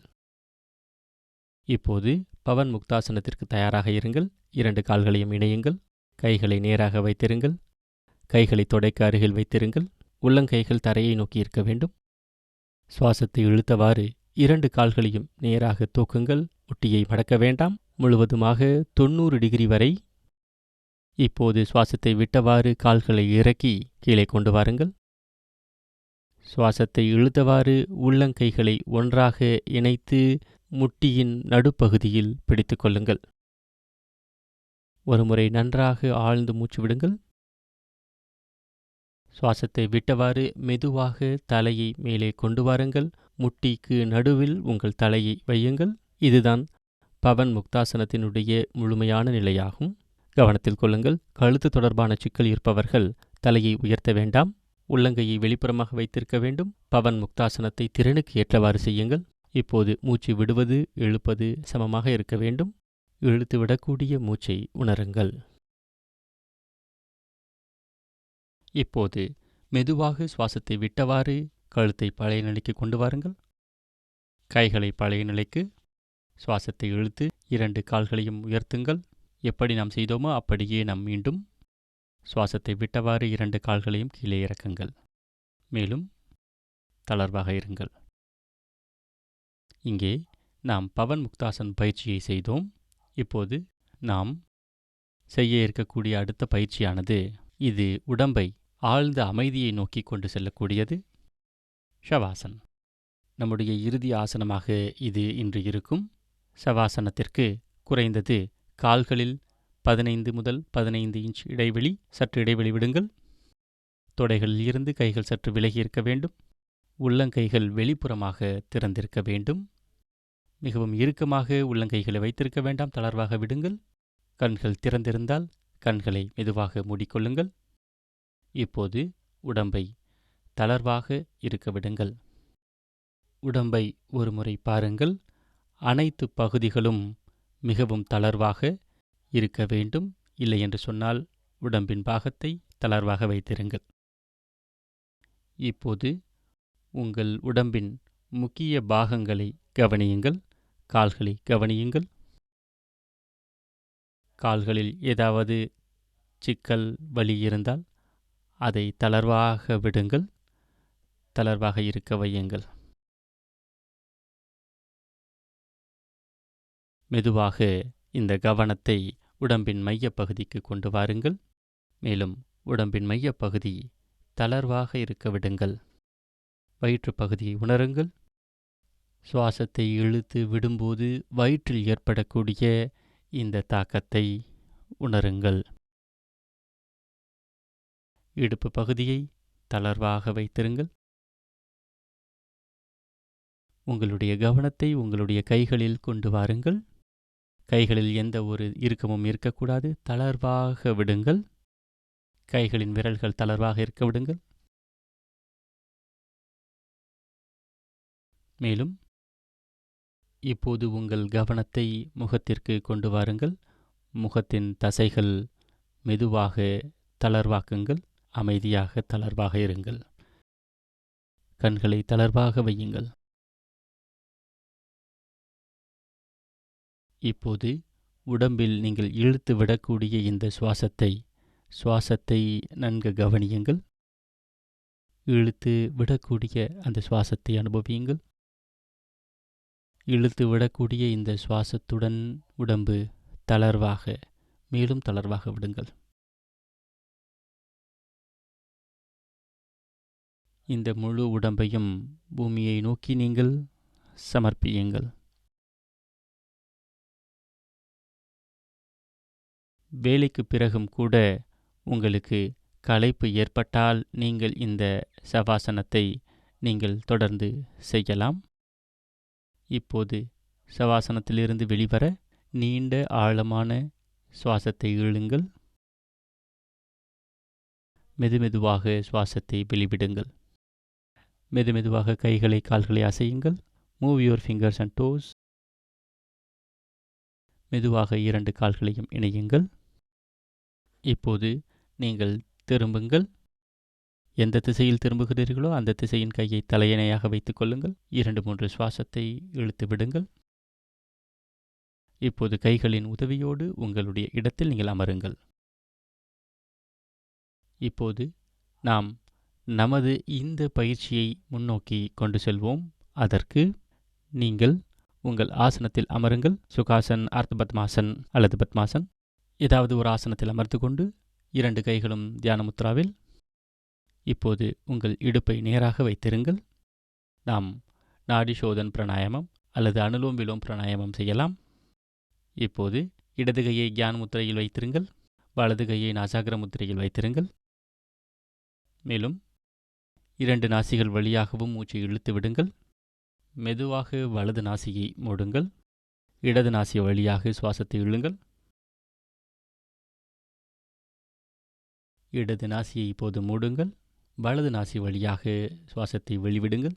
இப்போது பவன் முக்தாசனத்திற்கு தயாராக இருங்கள். 2 கால்களையும் இணையுங்கள். கைகளை நேராக வைத்திருங்கள். கைகளை தொடைக்கு அருகில் வைத்திருங்கள். உள்ளங்கைகள் தரையை நோக்கி இருக்க வேண்டும். சுவாசத்தை இழுத்தவாறு 2 கால்களையும் நேராக தூக்குங்கள். முட்டியை மடக்க வேண்டாம். முழுவதுமாக 90 டிகிரி வரை. இப்போது சுவாசத்தை விட்டவாறு கால்களை இறக்கி கீழே கொண்டு வாருங்கள். சுவாசத்தை இழுத்தவாறு உள்ளங்கைகளை ஒன்றாக இணைத்து முட்டியின் நடுப்பகுதியில் பிடித்து கொள்ளுங்கள். ஒருமுறை நன்றாக ஆழ்ந்து மூச்சு விடுங்கள். சுவாசத்தை விட்டவாறு மெதுவாக தலையை மேலே கொண்டு வாருங்கள். முட்டிக்கு நடுவில் உங்கள் தலையை வையுங்கள். இதுதான் பவன் முக்தாசனத்தினுடைய முழுமையான நிலையாகும். கவனத்தில் கொள்ளுங்கள். கழுத்து தொடர்பான சிக்கல் இருப்பவர்கள் தலையை உயர்த்த வேண்டாம். உள்ளங்கையை வெளிப்புறமாக வைத்திருக்க வேண்டும். பவன் முக்தாசனத்தை திறனுக்கு ஏற்றவாறு செய்யுங்கள். இப்போது மூச்சு விடுவது இழுப்பது சமமாக இருக்க வேண்டும். இழுத்து விடக்கூடிய மூச்சை உணருங்கள். இப்போது மெதுவாக சுவாசத்தை விட்டவாறு கழுத்தை பழைய நிலைக்கு கொண்டு வாருங்கள். கைகளை பழைய நிலைக்கு. சுவாசத்தை இழுத்து 2 கால்களையும் உயர்த்துங்கள். எப்படி நாம் செய்தோமோ அப்படியே நாம் மீண்டும் சுவாசத்தை விட்டவாறு 2 கால்களையும் கீழே இறக்குங்கள். மேலும் தளர்வாக இருங்கள். இங்கே நாம் பவன் முக்தாசன் பயிற்சியை செய்தோம். இப்போது நாம் செய்ய இருக்கக்கூடிய அடுத்த பயிற்சியானது, இது உடம்பை ஆழ்ந்த அமைதியை நோக்கி கொண்டு செல்லக்கூடியது, ஷவாசன். நம்முடைய இறுதி ஆசனமாக இது இன்று இருக்கும். ஷவாசனத்திற்கு குறைந்தது கால்களில் 15 முதல் 15 இன்ச் இடைவெளி, சற்று இடைவெளி விடுங்கள். தொடைகளில் இருந்து கைகள் சற்று விலகி இருக்க வேண்டும். உள்ளங்கைகள் வெளிப்புறமாக திறந்திருக்க வேண்டும். மிகவும் இறுக்கமாக உள்ளங்கைகளை வைத்திருக்க வேண்டாம், தளர்வாக விடுங்கள். கண்கள் திறந்திருந்தால் கண்களை மெதுவாக மூடிக்கொள்ளுங்கள். இப்போது உடம்பை தளர்வாக இருக்க விடுங்கள். உடம்பை ஒரு முறை பாருங்கள். அனைத்து பகுதிகளும் மிகவும் தளர்வாக இருக்க வேண்டும். இல்லை என்று சொன்னால் உடம்பின் பாகத்தை தளர்வாக வைத்திருங்கள். இப்போது உங்கள் உடம்பின் முக்கிய பாகங்களை கவனியுங்கள். கால்களை கவனியுங்கள். கால்களில் ஏதாவது சிக்கல், வலி இருந்தால் அதை தளர்வாக விடுங்கள். தளர்வாக இருக்க வையுங்கள். மெதுவாக இந்த கவனத்தை உடம்பின் மையப்பகுதிக்கு கொண்டு வாருங்கள். மேலும் உடம்பின் மையப்பகுதி தளர்வாக இருக்க விடுங்கள். வயிற்று பகுதியை உணருங்கள். சுவாசத்தை இழுத்து விடும்போது வயிற்றில் ஏற்படக்கூடிய இந்த தாக்கத்தை உணருங்கள். இடுப்பு பகுதியை தளர்வாக வைத்திருங்கள். உங்களுடைய கவனத்தை உங்களுடைய கைகளில் கொண்டு வாருங்கள். கைகளில் எந்த ஒரு இறுக்கமும் இருக்கக்கூடாது. தளர்வாக விடுங்கள். கைகளின் விரல்கள் தளர்வாக இருக்க விடுங்கள். மேலும் இப்போது உங்கள் கவனத்தை முகத்திற்கு கொண்டு வாருங்கள். முகத்தின் தசைகள் மெதுவாக தளர்வாக்குங்கள். அமைதியாக தளர்வாக இருங்கள். கண்களை தளர்வாக வையுங்கள். இப்போது உடம்பில் நீங்கள் இழுத்து விடக்கூடிய இந்த சுவாசத்தை நன்கு கவனியுங்கள். இழுத்து விடக்கூடிய அந்த சுவாசத்தை அனுபவியுங்கள். இழுத்து விடக்கூடிய இந்த சுவாசத்துடன் உடம்பு தளர்வாக, மேலும் தளர்வாக விடுங்கள். இந்த முழு உடம்பையும் பூமியை நோக்கி நீங்கள் சமர்ப்பியுங்கள். வேலைக்கு பிறகும் கூட உங்களுக்கு களைப்பு ஏற்பட்டால் நீங்கள் இந்த சவாசனத்தை நீங்கள் தொடர்ந்து செய்யலாம். இப்போது சவாசனத்திலிருந்து வெளிவர நீண்ட ஆழமான சுவாசத்தை இழுங்கள். மெதுமெதுவாக சுவாசத்தை வெளிவிடுங்கள். மெதுமெதுவாக கைகளை கால்களை அசையுங்கள். Move your fingers and toes. மெதுவாக 2 கால்களையும் இணையுங்கள். இப்போது நீங்கள் திரும்புங்கள். எந்த திசையில் திரும்புகிறீர்களோ அந்த திசையின் கையை தலையணையாக வைத்துக் கொள்ளுங்கள். 2-3 சுவாசத்தை இழுத்து விடுங்கள். இப்போது கைகளின் உதவியோடு உங்களுடைய இடத்தில் நீங்கள் அமருங்கள். இப்போது நாம் நமது இந்த பயிற்சியை முன்னோக்கி கொண்டு செல்வோம். அதற்கு நீங்கள் உங்கள் ஆசனத்தில் அமருங்கள். சுகாசன், அர்த்த பத்மாசன் அல்லது பத்மாசன், ஏதாவது ஒரு ஆசனத்தில் அமர்ந்து கொண்டு 2 கைகளும் தியான முத்ராவில். இப்போது உங்கள் இடுப்பை நேராக வைத்திருங்கள். நாம் நாடி சோதன் பிராணாயாமம் அல்லது அனுலோம் விலோம் பிராணாயாமம் செய்யலாம். இப்போது இடது கையை கியான முத்திரையில் வைத்திருங்கள். வலது கையை நாசாகிர முத்திரையில் வைத்திருங்கள். மேலும் 2 நாசிகள் வழியாகவும் மூச்சை இழுத்து விடுங்கள். மெதுவாக வலது நாசியை மூடுங்கள். இடது நாசி வழியாக சுவாசத்தை இழுங்கள். இடது நாசியை இப்போது மூடுங்கள். வலது நாசி வழியாக சுவாசத்தை வெளிவிடுங்கள்.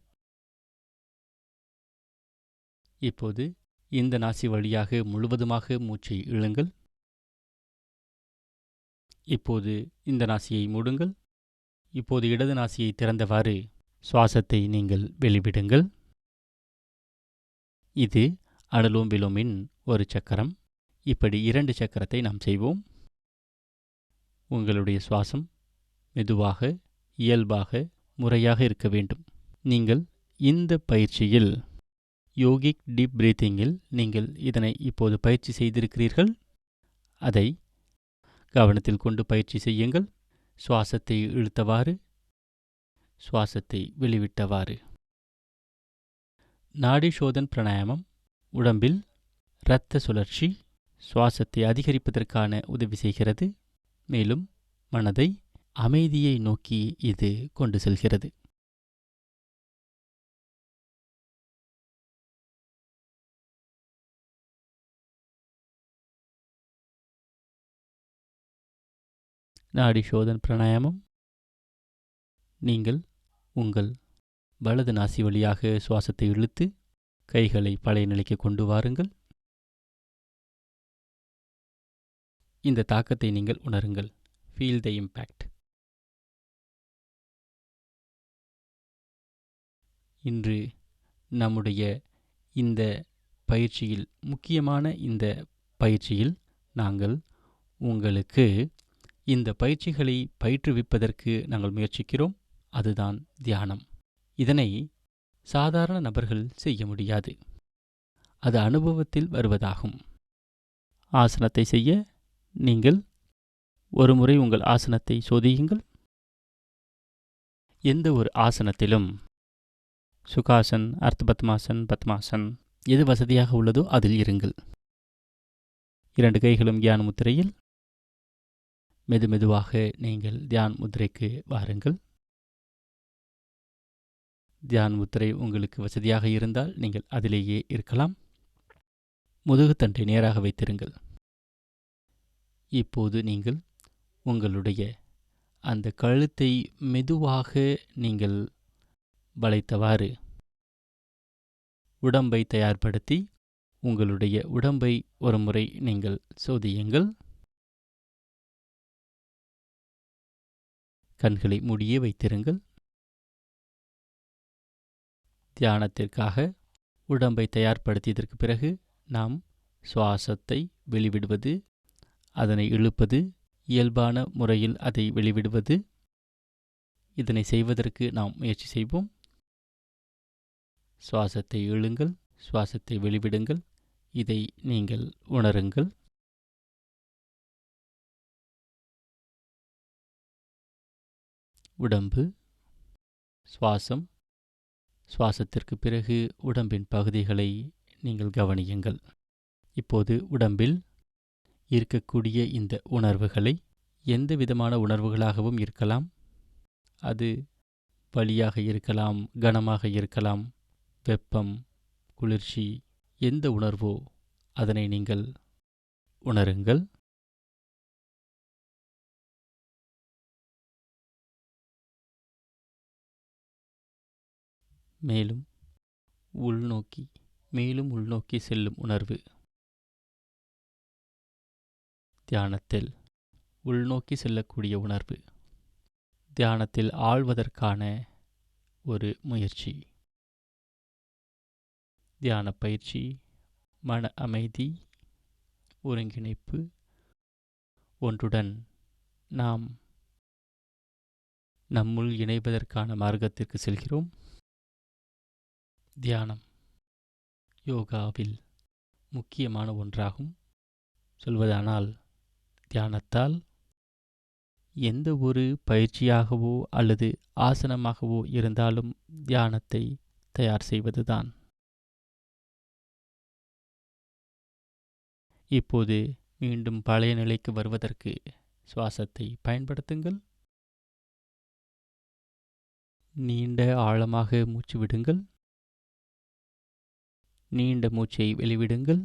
இப்போது இந்த நாசி வழியாக முழுவதுமாக மூச்சை இழுங்கள். இப்போது இந்த நாசியை மூடுங்கள். இப்போது இடது நாசியை திறந்தவாறு சுவாசத்தை நீங்கள் வெளிவிடுங்கள். இது அனுலோம் விலோமின் ஒரு சக்கரம். இப்படி 2 சக்கரத்தை நாம் செய்வோம். உங்களுடைய சுவாசம் மெதுவாக, இயல்பாக, முறையாக இருக்க வேண்டும். நீங்கள் இந்த பயிற்சியில் யோகிக் டீப் பிரீத்திங்கில் நீங்கள் இதனை இப்போது பயிற்சி செய்திருக்கிறீர்கள். அதை கவனத்தில் கொண்டு பயிற்சி செய்யுங்கள். சுவாசத்தை இழுத்தவாறு, சுவாசத்தை வெளிவிட்டவாறு. நாடி சோதன் பிராணாயாமம் உடம்பில் இரத்த சுழற்சி, சுவாசத்தை அதிகரிப்பதற்கான உதவி செய்கிறது. மேலும் மனதை அமைதியை நோக்கி இது கொண்டு செல்கிறது. நாடி சோதன் பிராணாயாமம். நீங்கள் உங்கள் வலது நாசி வழியாக சுவாசத்தை இழுத்து கைகளை பழைய நிலைக்கு கொண்டு வாருங்கள். இந்த தாக்கத்தை நீங்கள் உணருங்கள். Feel the impact. இன்று நம்முடைய இந்த பயிற்சியில், முக்கியமான இந்த பயிற்சியில், நாங்கள் உங்களுக்கு இந்த பயிற்சிகளை பயிற்றுவிப்பதற்கு நாங்கள் முயற்சிக்கிறோம். அதுதான் தியானம். இதனை சாதாரண நபர்கள் செய்ய முடியாது. அது அனுபவத்தில் வருவதாகும். ஆசனத்தை செய்ய நீங்கள் ஒரு முறை உங்கள் ஆசனத்தை சோதியுங்கள். எந்த ஒரு ஆசனத்திலும் சுகாசன், அர்த்தபத்மாசன், பத்மாசன் எது வசதியாக உள்ளதோ அதில் இருங்கள். 2 கைகளும் தியான முத்திரையில். மெதுமெதுவாக நீங்கள் தியான முத்திரைக்கு வாருங்கள். தியான முத்திரை உங்களுக்கு வசதியாக இருந்தால் நீங்கள் அதிலேயே இருக்கலாம். முதுகுத்தண்டை நேராக வைத்திருங்கள். இப்போது நீங்கள் உங்களுடைய அந்த கழுத்தை மெதுவாக நீங்கள் வளைத்தவாறு உடம்பை தயார்படுத்தி உங்களுடைய உடம்பை ஒரு முறை நீங்கள் சோதியுங்கள். கண்களை மூடியே வைத்திருங்கள். தியானத்திற்காக உடம்பை தயார்படுத்தியதற்கு பிறகு நாம் சுவாசத்தை வெளிவிடுவது, அதனை இழுப்பது, இயல்பான முறையில் அதை வெளிவிடுவது, இதனை செய்வதற்கு நாம் முயற்சி செய்வோம். சுவாசத்தை இழுங்கள், சுவாசத்தை வெளிவிடுங்கள். இதை நீங்கள் உணருங்கள். உடம்பு, சுவாசம், சுவாசத்திற்கு பிறகு உடம்பின் பகுதிகளை நீங்கள் கவனியுங்கள். இப்போது உடம்பில் இருக்கக்கூடிய இந்த உணர்வுகளை எந்த விதமான உணர்வுகளாகவும் இருக்கலாம். அது வலியாக இருக்கலாம், கனமாக இருக்கலாம், வெப்பம், குளிர்ச்சி, எந்த உணர்வோ அதனை நீங்கள் உணருங்கள். மேலும் உள்நோக்கி செல்லும் உணர்வு. தியானத்தில் உள்நோக்கி செல்லக்கூடிய உணர்வு. தியானத்தில் ஆழ்வதற்கான ஒரு முயற்சி. தியான பயிற்சி, மன அமைதி, ஒருங்கிணைப்பு, ஒன்றுடன் நாம் நம்முள் இணைவதற்கான மார்க்கத்திற்கு செல்கிறோம். தியானம் யோகாவில் முக்கியமான ஒன்றாகும். சொல்வதானால் தியானத்தால் எந்த ஒரு பயிற்சியாகவோ அல்லது ஆசனமாகவோ இருந்தாலும் தியானத்தை தயார் செய்வதுதான். இப்போது மீண்டும் பழைய நிலைக்கு வருவதற்கு சுவாசத்தை பயன்படுத்துங்கள். நீண்ட ஆழமாக மூச்சு விடுங்கள். நீண்ட மூச்சை வெளிவிடுங்கள்.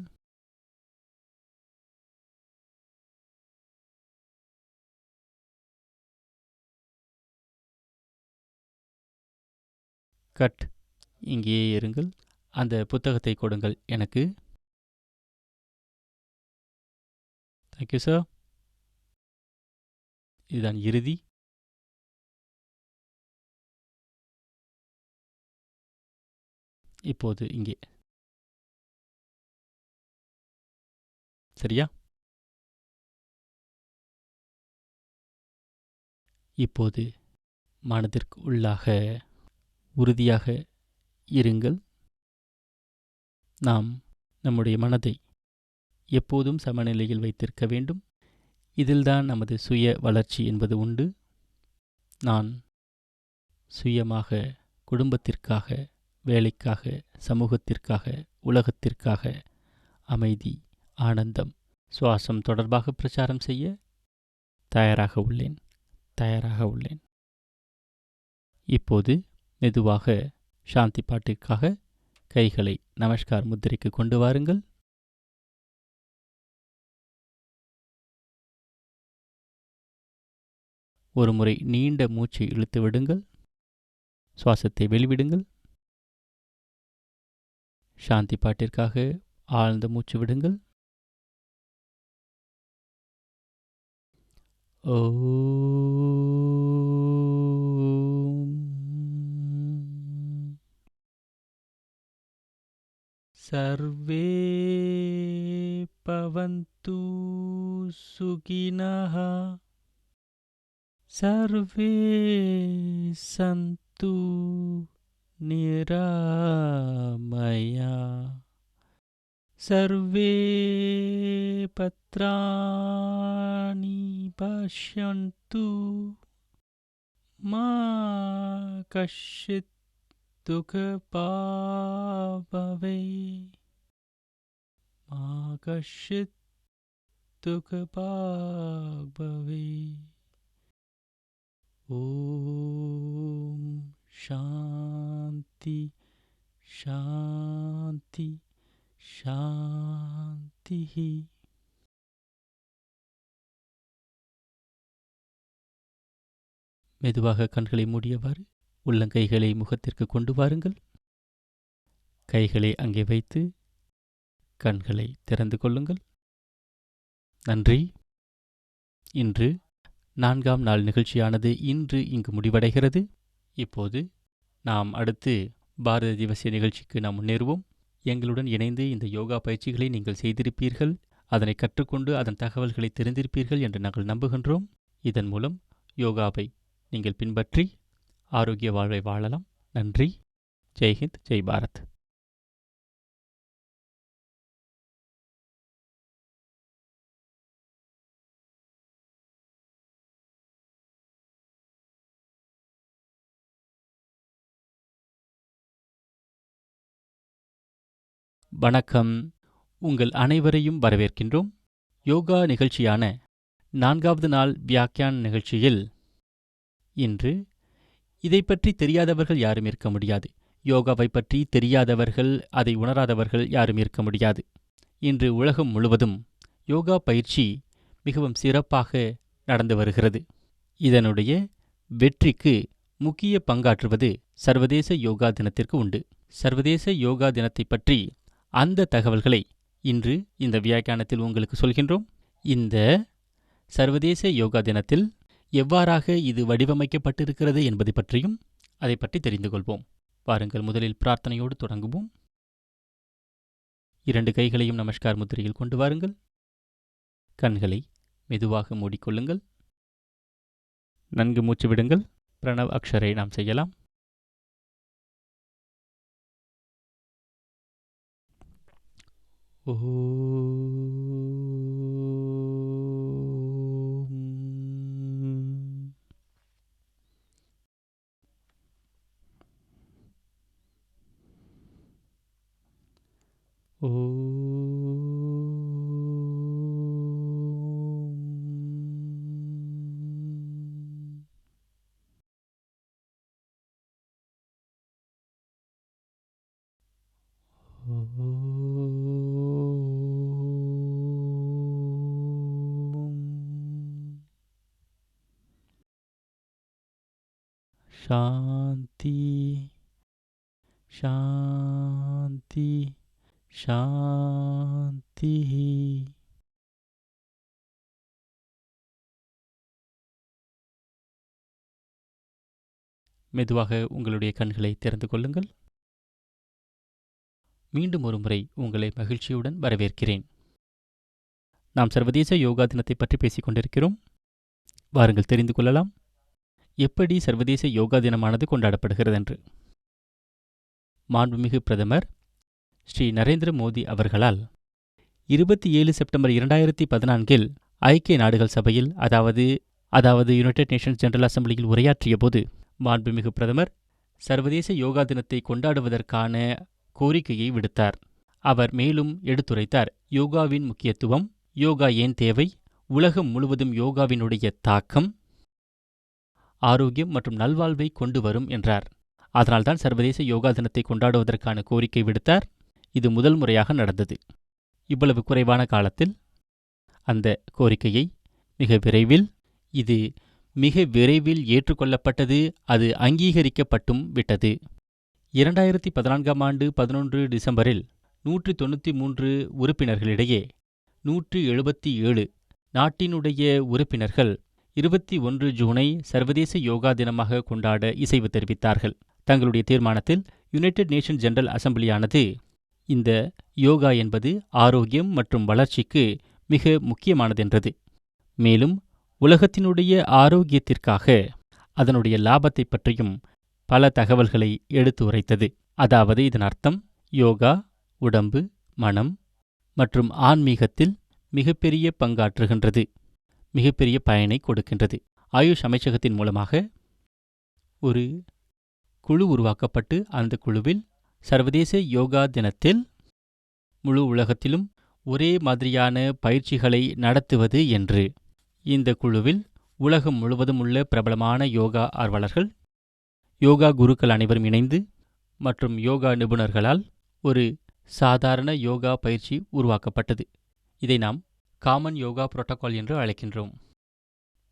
கட். இங்கேயே இருங்கள். அந்த புத்தகத்தை கொடுங்கள் எனக்கு. Thank you sir. இதுதான் இறுதி. இப்போது இங்கே. சரியா? இப்போது மனதிற்கு உள்ளாக உறுதியாக இருங்கள். நாம் நம்முடைய மனதை எப்போதும் சமநிலையில் வைத்திருக்க வேண்டும். இதில்தான் நமது சுய வளர்ச்சி என்பது உண்டு. நான் சுயமாக, குடும்பத்திற்காக, வேலைக்காக, சமூகத்திற்காக, உலகத்திற்காக அமைதி, ஆனந்தம், சுவாசம் தொடர்பாக பிரச்சாரம் செய்ய தயாராக உள்ளேன். இப்போது மெதுவாக சாந்தி பாட்டிற்காக கைகளை நமஸ்கார் முத்திரைக்கு கொண்டு வாருங்கள். ஒரு முறை நீண்ட மூச்சை இழுத்து விடுங்கள். சுவாசத்தை வெளிவிடுங்கள். சாந்தி பாட்டிற்காக ஆழ்ந்த மூச்சு விடுங்கள். सर्वे पवन्तु सुखिनः सर्वे सन्तु निरामया सर्वे भद्राणि पश्यन्तु मा कश्चित् दुःखभाग् भवेत् मा कश्चित् दुःखभाग् भवेत्. ஓம் சாந்தி சாந்தி சாந்தி. மெதுவாக கண்களை மூடியவாறு உள்ளங்கைகளை முகத்திற்கு கொண்டு வாருங்கள். கைகளை அங்கே வைத்து கண்களை திறந்து கொள்ளுங்கள். நன்றி. இன்று 4ஆம் நாள் நிகழ்ச்சியானது இன்று இங்கு முடிவடைகிறது. இப்போது நாம் அடுத்து பாரத திவசிய நிகழ்ச்சிக்கு நாம் முன்னேறுவோம். எங்களுடன் இணைந்து இந்த யோகா பயிற்சிகளை நீங்கள் செய்திருப்பீர்கள், அதனை கற்றுக்கொண்டு அதன் தகவல்களை தெரிந்திருப்பீர்கள் என்று நாங்கள் நம்புகின்றோம். இதன் மூலம் யோகாவை நீங்கள் பின்பற்றி ஆரோக்கிய வாழ்வை வாழலாம். நன்றி. ஜெய்ஹிந்த், ஜெய் பாரத். வணக்கம். உங்கள் அனைவரையும் வரவேற்கின்றோம். யோகா நிகழ்ச்சியான 4வது நாள் வியாக்கியான் நிகழ்ச்சியில் இன்று இதை பற்றி தெரியாதவர்கள் யாரும் இருக்க முடியாது. யோகாவை பற்றி தெரியாதவர்கள், அதை உணராதவர்கள் யாரும் இருக்க முடியாது. இன்று உலகம் முழுவதும் யோகா பயிற்சி மிகவும் சிறப்பாக நடந்து வருகிறது. இதனுடைய வெற்றிக்கு முக்கிய பங்காற்றுவது சர்வதேச யோகா தினத்திற்கு உண்டு. சர்வதேச யோகா தினத்தை பற்றி அந்த தகவல்களை இன்று இந்த வியாக்கியானத்தில் உங்களுக்கு சொல்கின்றோம். இந்த சர்வதேச யோகா தினத்தில் எவ்வாறாக இது வடிவமைக்கப்பட்டிருக்கிறது என்பதை பற்றியும் அதை பற்றி தெரிந்து கொள்வோம். வாருங்கள், முதலில் பிரார்த்தனையோடு தொடங்குவோம். 2 கைகளையும் நமஸ்கார் முத்திரையில் கொண்டு வாருங்கள். கண்களை மெதுவாக மூடிக்கொள்ளுங்கள். நன்கு மூச்சு விடுங்கள். பிரணவ் அக்ஷரை நாம் செய்யலாம். சாந்தி சாந்தி சாந்தி. மெதுவாக உங்களுடைய கண்களை திறந்து கொள்ளுங்கள். மீண்டும் ஒரு முறை உங்களை மகிழ்ச்சியுடன் வரவேற்கிறேன். நாம் சர்வதேச யோகா தினத்தை பற்றி பேசிக் கொண்டிருக்கிறோம். வாருங்கள் தெரிந்து கொள்ளலாம், எப்படி சர்வதேச யோகா தினமானது கொண்டாடப்படுகிறது என்று. மாண்புமிகு பிரதமர் ஸ்ரீ நரேந்திர மோடி அவர்களால் 27 செப்டம்பர் 2014 ஐக்கிய நாடுகள் சபையில் அதாவது யுனைடெட் நேஷன்ஸ் ஜெனரல் அசெம்பிளியில் உரையாற்றிய போது மாண்புமிகு பிரதமர் சர்வதேச யோகா தினத்தை கொண்டாடுவதற்கான கோரிக்கையை விடுத்தார். அவர் மேலும் எடுத்துரைத்தார், யோகாவின் முக்கியத்துவம், யோகா ஏன் தேவை, உலகம் முழுவதும் யோகாவினுடைய தாக்கம், ஆரோக்கியம் மற்றும் நல்வாழ்வை கொண்டு வரும் என்றார். அதனால்தான் சர்வதேச யோகா தினத்தை கொண்டாடுவதற்கான கோரிக்கை விடுத்தார். இது முதல் முறையாக நடந்தது. இவ்வளவு குறைவான காலத்தில் அந்த கோரிக்கையை மிக விரைவில் ஏற்றுக்கொள்ளப்பட்டது. அது அங்கீகரிக்கப்பட்டும் விட்டது. 2014 ஆண்டு 11 டிசம்பரில் 193 உறுப்பினர்களிடையே 177 நாட்டினுடைய உறுப்பினர்கள் 21 ஜூனை சர்வதேச யோகா தினமாக கொண்டாட இசைவு தெரிவித்தார்கள். தங்களுடைய தீர்மானத்தில் யுனைடெட் நேஷன்ஸ் ஜெனரல் அசெம்பிளியானது இந்த யோகா என்பது ஆரோக்கியம் மற்றும் வளர்ச்சிக்கு மிக முக்கியமானதென்றது. மேலும் உலகத்தினுடைய ஆரோக்கியத்திற்காக அதனுடைய லாபத்தை பற்றியும் பல தகவல்களை எடுத்து உரைத்தது. அதாவது இதன் அர்த்தம், யோகா உடம்பு, மனம் மற்றும் ஆன்மீகத்தில் மிகப்பெரிய பங்காற்றுகின்றது, மிகப்பெரிய பயனை கொடுக்கின்றது. ஆயுஷ் அமைச்சகத்தின் மூலமாக ஒரு குழு உருவாக்கப்பட்டு அந்த குழுவில் சர்வதேச யோகா தினத்தில் முழு உலகத்திலும் ஒரே மாதிரியான பயிற்சிகளை நடத்துவது என்று. இந்த குழுவில் உலகம் முழுவதும் உள்ள பிரபலமான யோகா ஆர்வலர்கள், யோகா குருக்கள் அனைவரும் இணைந்து மற்றும் யோகா நிபுணர்களால் ஒரு சாதாரண யோகா பயிற்சி உருவாக்கப்பட்டது. இதை நாம் காமன் யோகா புரோட்டோகால் என்று அழைக்கின்றோம்.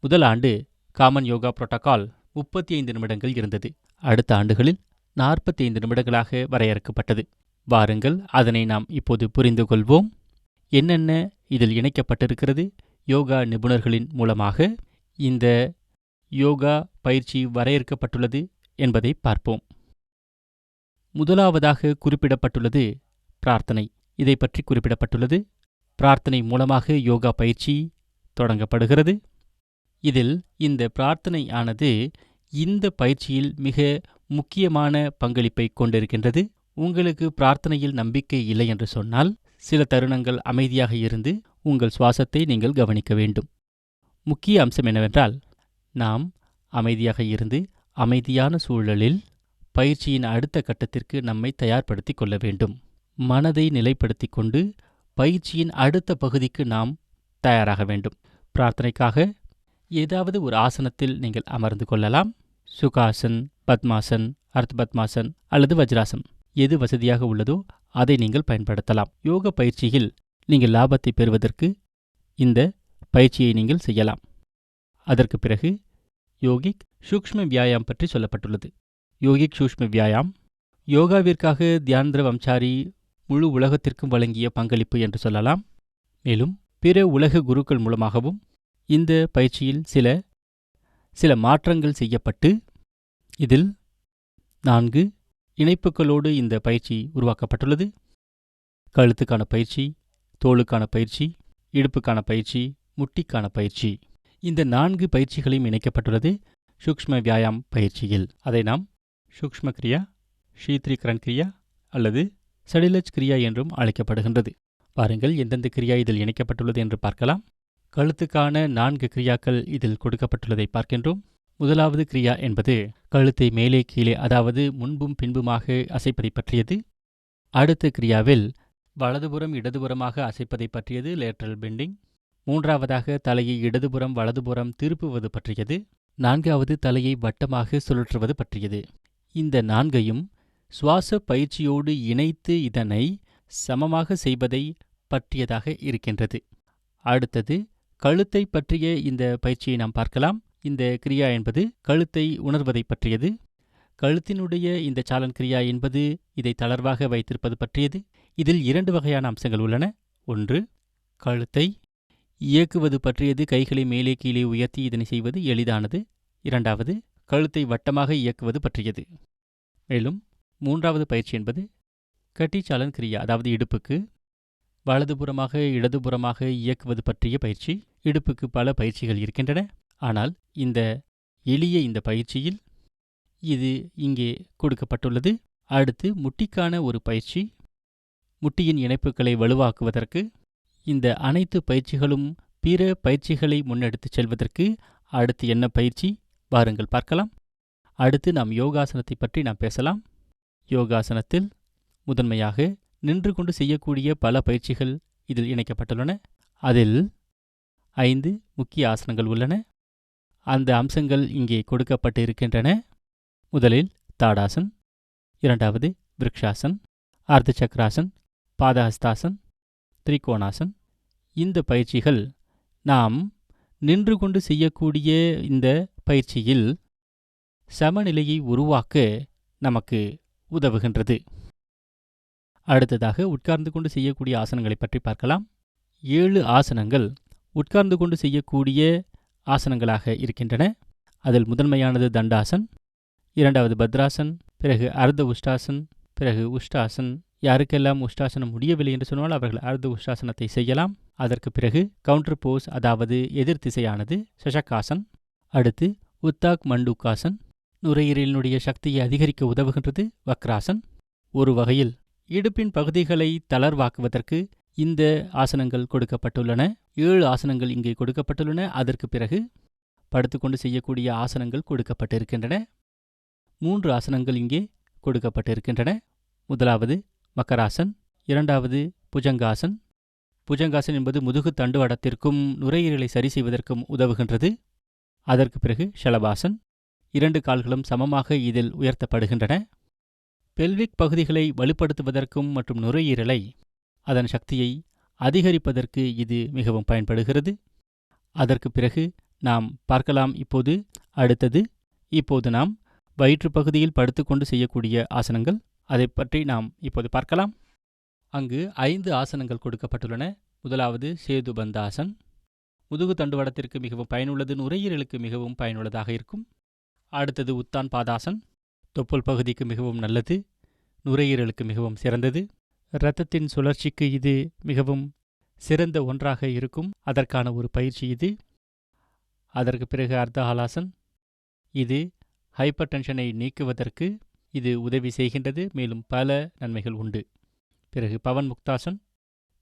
முதல் ஆண்டு காமன் யோகா புரோட்டோகால் 35 நிமிடங்கள் இருந்தது. அடுத்த ஆண்டுகளில் 45 நிமிடங்களாக வரையறுக்கப்பட்டது. வாருங்கள், அதனை நாம் இப்போது புரிந்து கொள்வோம். என்னென்ன இதில் இணைக்கப்பட்டிருக்கிறது, யோகா நிபுணர்களின் மூலமாக இந்த யோகா பயிற்சி வரையறுக்கப்பட்டுள்ளது என்பதை பார்ப்போம். முதலாவதாக குறிப்பிடப்பட்டுள்ளது பிரார்த்தனை. இதை பற்றி குறிப்பிடப்பட்டுள்ளது, பிரார்த்தனை மூலமாக யோகா பயிற்சி தொடங்கப்படுகிறது. இதில் இந்த பிரார்த்தனை ஆனது இந்த பயிற்சியில் மிக முக்கியமான பங்களிப்பை கொண்டிருக்கின்றது. உங்களுக்கு பிரார்த்தனையில் நம்பிக்கை இல்லை என்று சொன்னால் சில தருணங்கள் அமைதியாக இருந்து உங்கள் சுவாசத்தை நீங்கள் கவனிக்க வேண்டும். முக்கிய அம்சம் என்னவென்றால், நாம் அமைதியாக இருந்து அமைதியான சூழலில் பயிற்சியின் அடுத்த கட்டத்திற்கு நம்மை தயார்படுத்திக் கொள்ள வேண்டும். மனதை நிலைப்படுத்தி கொண்டு பயிற்சியின் அடுத்த பகுதிக்கு நாம் தயாராக வேண்டும். பிரார்த்தனைக்காக ஏதாவது ஒரு ஆசனத்தில் நீங்கள் அமர்ந்து கொள்ளலாம். சுகாசன், பத்மாசன், அர்த்த பத்மாசன் அல்லது வஜ்ராசன், எது வசதியாக உள்ளதோ அதை நீங்கள் பயன்படுத்தலாம். யோக பயிற்சியில் நீங்கள் லாபத்தை பெறுவதற்கு இந்த பயிற்சியை நீங்கள் செய்யலாம். அதற்கு பிறகு யோகிக் சூக்ஷ்ம வியாயாம் பற்றி சொல்லப்பட்டுள்ளது. யோகிக் சூக்ஷ்ம வியாயாம் யோகாவிற்காக தியானேந்திர வம்சாரி முழு உலகத்திற்கும் வழங்கிய பங்களிப்பு என்று சொல்லலாம். மேலும் பிற உலக குருக்கள் மூலமாகவும் இந்த பயிற்சியில் சில மாற்றங்கள் செய்யப்பட்டு இதில் 4 இணைப்புகளோடு இந்த பயிற்சி உருவாக்கப்பட்டுள்ளது. கழுத்துக்கான பயிற்சி, தோளுக்கான பயிற்சி, இடுப்புக்கான பயிற்சி, முட்டிக்கான பயிற்சி. இந்த 4 பயிற்சிகளையும் இணைக்கப்பட்டுள்ளது சூக்ஷ்ம வியாயாம் பயிற்சியில். அதை நாம் சூக்ஷ்ம கிரியா, ஷீத்ரீகரன் கிரியா அல்லது சடிலஜ் கிரியா என்றும் அழைக்கப்படுகின்றது. பாருங்கள், எந்தெந்த கிரியா இதில் இணைக்கப்பட்டுள்ளது என்று பார்க்கலாம். கழுத்துக்கான 4 கிரியாக்கள் இதில் கொடுக்கப்பட்டுள்ளதை பார்க்கின்றோம். முதலாவது கிரியா என்பது கழுத்தை மேலே கீழே, அதாவது முன்பும் பின்புமாக அசைப்பதை பற்றியது. அடுத்த கிரியாவில் வலதுபுறம் இடதுபுறமாக அசைப்பதை பற்றியது, லேட்ரல் பெண்டிங். மூன்றாவதாக தலையை இடதுபுறம் வலதுபுறம் திருப்புவது பற்றியது. 4வது தலையை வட்டமாக சுழற்றுவது பற்றியது. இந்த 4ஐயும் சுவாச பயிற்சியோடு இணைத்து இதனை சமமாக செய்வதை பற்றியதாக இருக்கின்றது. அடுத்தது கழுத்தை பற்றிய இந்த பயிற்சியை நாம் பார்க்கலாம். இந்த கிரியா என்பது கழுத்தை உணர்வதை பற்றியது. கழுத்தினுடைய இந்த சாலன் கிரியா என்பது இதை தளர்வாக வைத்திருப்பது பற்றியது. இதில் 2 வகையான அம்சங்கள் உள்ளன. ஒன்று, கழுத்தை இயக்குவது பற்றியது. கைகளை மேலே கீழே உயர்த்தி இதனை செய்வது எளிதானது. 2வது, கழுத்தை வட்டமாக இயக்குவது பற்றியது. மேலும் 3வது பயிற்சி என்பது கட்டிச்சாலன் கிரியா, அதாவது இடுப்புக்கு வலதுபுறமாக இடதுபுறமாக இயக்குவது பற்றிய பயிற்சி. இடுப்புக்கு பல பயிற்சிகள் இருக்கின்றன. ஆனால் இந்த எளிய இந்த பயிற்சியில் இது இங்கே கொடுக்கப்பட்டுள்ளது. அடுத்து முட்டிக்கான ஒரு பயிற்சி. முட்டியின் இணைப்புகளை வலுவாக்குவதற்கு இந்த அனைத்து பயிற்சிகளும் பிற பயிற்சிகளை முன்னெடுத்துச் செல்வதற்கு அடுத்து என்ன பயிற்சி, வாருங்கள் பார்க்கலாம். அடுத்து நாம் யோகாசனத்தை பற்றி நாம் பேசலாம். யோகாசனத்தில் முதன்மையாக நின்று கொண்டு செய்யக்கூடிய பல பயிற்சிகள் இதில் இணைக்கப்பட்டுள்ளன. அதில் 5 முக்கிய ஆசனங்கள் உள்ளன. அந்த அம்சங்கள் இங்கே கொடுக்கப்பட்டு இருக்கின்றன. முதலில் தாடாசன், இரண்டாவது விருக்ஷாசன், அர்த்த சக்கராசன், பாதஹஸ்தாசன், திரிகோணாசன். இந்த பயிற்சிகள் நாம் நின்று கொண்டு செய்யக்கூடிய இந்த பயிற்சியில் சமநிலையை உருவாக்க நமக்கு உதவுகின்றது. அடுத்ததாக உட்கார்ந்து கொண்டு செய்யக்கூடிய ஆசனங்களை பற்றி பார்க்கலாம். 7 ஆசனங்கள் உட்கார்ந்து கொண்டு செய்யக்கூடிய ஆசனங்களாக இருக்கின்றன. அதில் முதன்மையானது தண்டாசன், இரண்டாவது பத்ராசன், பிறகு அர்த்த உஷ்டாசன், பிறகு உஷ்டாசன். யாருக்கெல்லாம் உஷ்டாசனம் முடியவில்லை என்று சொன்னால் அவர்கள் அர்த்த உஷ்டாசனத்தை செய்யலாம். அதற்கு பிறகு கவுண்டர் போஸ், அதாவது எதிர் திசையானது சஷகாசன். அடுத்து உத்தாக் மண்டூக்காசன், நுரையீரலினுடைய சக்தியை அதிகரிக்க உதவுகின்றது வக்ராசன். ஒரு வகையில் இடுப்பின் பகுதிகளை தளர்வாக்குவதற்கு இந்த ஆசனங்கள் கொடுக்கப்பட்டுள்ளன. 7 ஆசனங்கள் இங்கே கொடுக்கப்பட்டுள்ளன. அதற்கு பிறகு படுத்துக்கொண்டு செய்யக்கூடிய ஆசனங்கள் கொடுக்கப்பட்டிருக்கின்றன. 3 ஆசனங்கள் இங்கே கொடுக்கப்பட்டிருக்கின்றன. முதலாவது மக்கராசன், இரண்டாவது புஜங்காசன். புஜங்காசன் என்பது முதுகு தண்டுவடத்திற்கும் நுரையீரலை சரி செய்வதற்கும் உதவுகின்றது. அதற்கு பிறகு ஷலபாசன். 2 கால்களும் சமமாக இதில் உயர்த்தப்படுகின்றன. பெல்விக் பகுதிகளை வலுப்படுத்துவதற்கும் மற்றும் நுரையீரலை அதன் சக்தியை அதிகரிப்பதற்கு இது மிகவும் பயன்படுகிறது. அதற்கு பிறகு நாம் பார்க்கலாம். இப்போது நாம் வயிற்று பகுதியில் படுத்துக்கொண்டு செய்யக்கூடிய ஆசனங்கள், அதை பற்றி நாம் இப்போது பார்க்கலாம். அங்கு 5 ஆசனங்கள் கொடுக்கப்பட்டுள்ளன. முதலாவது சேதுபந்தாசன். முதுகு தண்டுவடத்திற்கு மிகவும் பயனுள்ளது, நுரையீரலுக்கு மிகவும் பயனுள்ளதாக இருக்கும். அடுத்தது உத்தான் பாதாசன். தொப்புள் பகுதிக்கு மிகவும் நல்லது, நுரையீரலுக்கு மிகவும் சிறந்தது. இரத்தத்தின் சுழற்சிக்கு இது மிகவும் சிறந்த ஒன்றாக இருக்கும். அதற்கான ஒரு பயிற்சி இது. அதற்கு பிறகு அர்த்தஹாலாசன். இது ஹைப்பர் டென்ஷனை நீக்குவதற்கு இது உதவி செய்கின்றது. மேலும் பல நன்மைகள் உண்டு. பிறகு பவன் முக்தாசன்,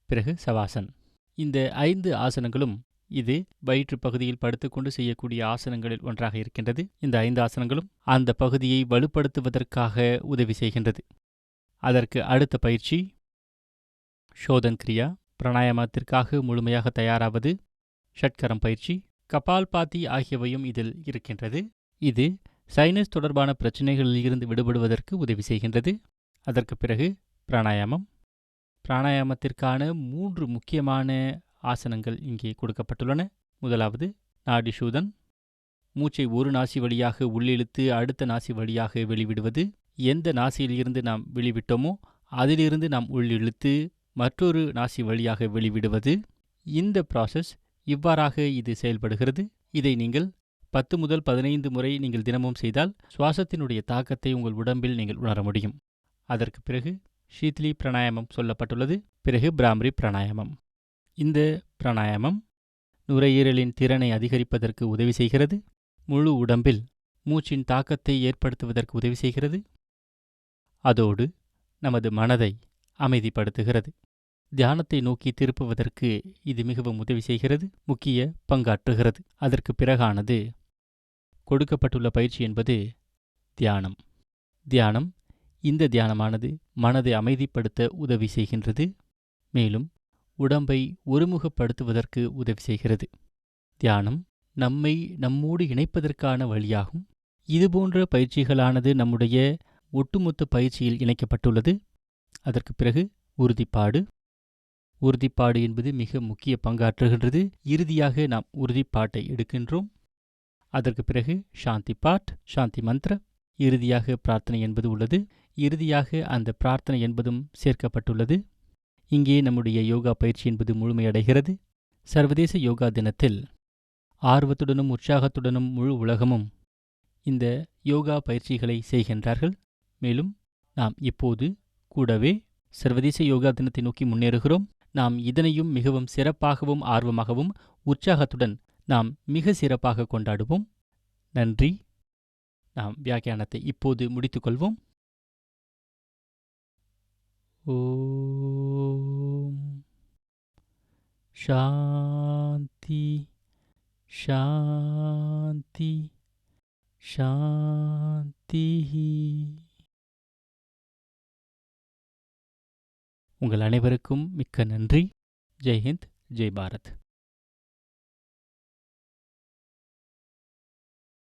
பிறகு சவாசன். இந்த 5 ஆசனங்களும் இது வயிற்று பகுதியில் படுத்துக்கொண்டு செய்யக்கூடிய ஆசனங்களில் ஒன்றாக இருக்கின்றது. இந்த 5 ஆசனங்களும் அந்த பகுதியை வலுப்படுத்துவதற்காக உதவி செய்கின்றது. அதற்கு அடுத்த பயிற்சி ஷோதன் கிரியா. பிராணாயாமத்திற்காக முழுமையாக தயாராவது ஷட்கரம் பயிற்சி, கபால்பாதி ஆகியவையும் இதில் இருக்கின்றது. இது சைனஸ் தொடர்பான பிரச்சனைகளில் இருந்து விடுபடுவதற்கு உதவி செய்கின்றது. அதற்கு பிறகு பிராணாயாமம். பிராணாயாமத்திற்கான 3 முக்கியமான ஆசனங்கள் இங்கே கொடுக்கப்பட்டுள்ளன. முதலாவது நாடிஷூதன். மூச்சை ஒரு நாசி வழியாக உள்ளிழுத்து அடுத்த நாசி வழியாக வெளிவிடுவது. எந்த நாசியிலிருந்து நாம் வெளிவிட்டோமோ அதிலிருந்து நாம் உள்ளிழுத்து மற்றொரு நாசி வழியாக வெளிவிடுவது. இந்த ப்ராசஸ் இவ்வாறாக இது செயல்படுகிறது. இதை நீங்கள் 10 முதல் 15 முறை நீங்கள் தினமும் செய்தால் சுவாசத்தினுடைய தாக்கத்தை உங்கள் உடம்பில் நீங்கள் உணர முடியும். அதற்கு பிறகு ஷீத்லி பிராணாயாமம் சொல்லப்பட்டுள்ளது. பிறகு பிராமரி பிராணாயாமம். இந்த பிராணாயாமம் நுரையீரலின் திறனை அதிகரிப்பதற்கு உதவி செய்கிறது. முழு உடம்பில் மூச்சின் தாக்கத்தை ஏற்படுத்துவதற்கு உதவி செய்கிறது. அதோடு நமது மனதை அமைதிப்படுத்துகிறது. தியானத்தை நோக்கி திருப்புவதற்கு இது மிகவும் உதவி செய்கிறது, முக்கிய பங்காற்றுகிறது. அதற்கு பிறகானது கொடுக்கப்பட்டுள்ள பயிற்சி என்பது தியானம். தியானம், இந்த தியானமானது மனதை அமைதிப்படுத்த உதவி செய்கின்றது. மேலும் உடம்பை ஒருமுகப்படுத்துவதற்கு உதவி செய்கிறது. தியானம் நம்மை நம்மோடு இணைப்பதற்கான வழியாகும். இதுபோன்ற பயிற்சிகளானது நம்முடைய ஒட்டுமொத்த பயிற்சியில் இணைக்கப்பட்டுள்ளது. அதற்கு பிறகு உறுதிப்பாடு. உறுதிப்பாடு என்பது மிக முக்கிய பங்காற்றுகின்றது. இறுதியாக நாம் உறுதிப்பாட்டை எடுக்கின்றோம். அதற்கு பிறகு சாந்தி பாட், சாந்தி மந்திர. இறுதியாக பிரார்த்தனை என்பது உள்ளது. இறுதியாக அந்த பிரார்த்தனை என்பதும் சேர்க்கப்பட்டுள்ளது. இங்கே நம்முடைய யோகா பயிற்சி என்பது முழுமையடைகிறது. சர்வதேச யோகா தினத்தில் ஆர்வத்துடனும் உற்சாகத்துடனும் முழு உலகமும் இந்த யோகா பயிற்சிகளை செய்கின்றார்கள். மேலும் நாம் இப்போது கூடவே சர்வதேச யோகா தினத்தை நோக்கி முன்னேறுகிறோம். நாம் இதனையும் மிகவும் சிறப்பாகவும் ஆர்வமாகவும் உற்சாகத்துடன் நாம் மிக சிறப்பாக கொண்டாடுவோம். நன்றி. நாம் வியாக்கியானத்தை இப்போது முடித்துக்கொள்வோம். ஓம் சாந்தி சாந்தி சாந்தி. உங்கள் அனைவருக்கும் மிக்க நன்றி. ஜெய் ஹிந்த், ஜெய் பாரத்.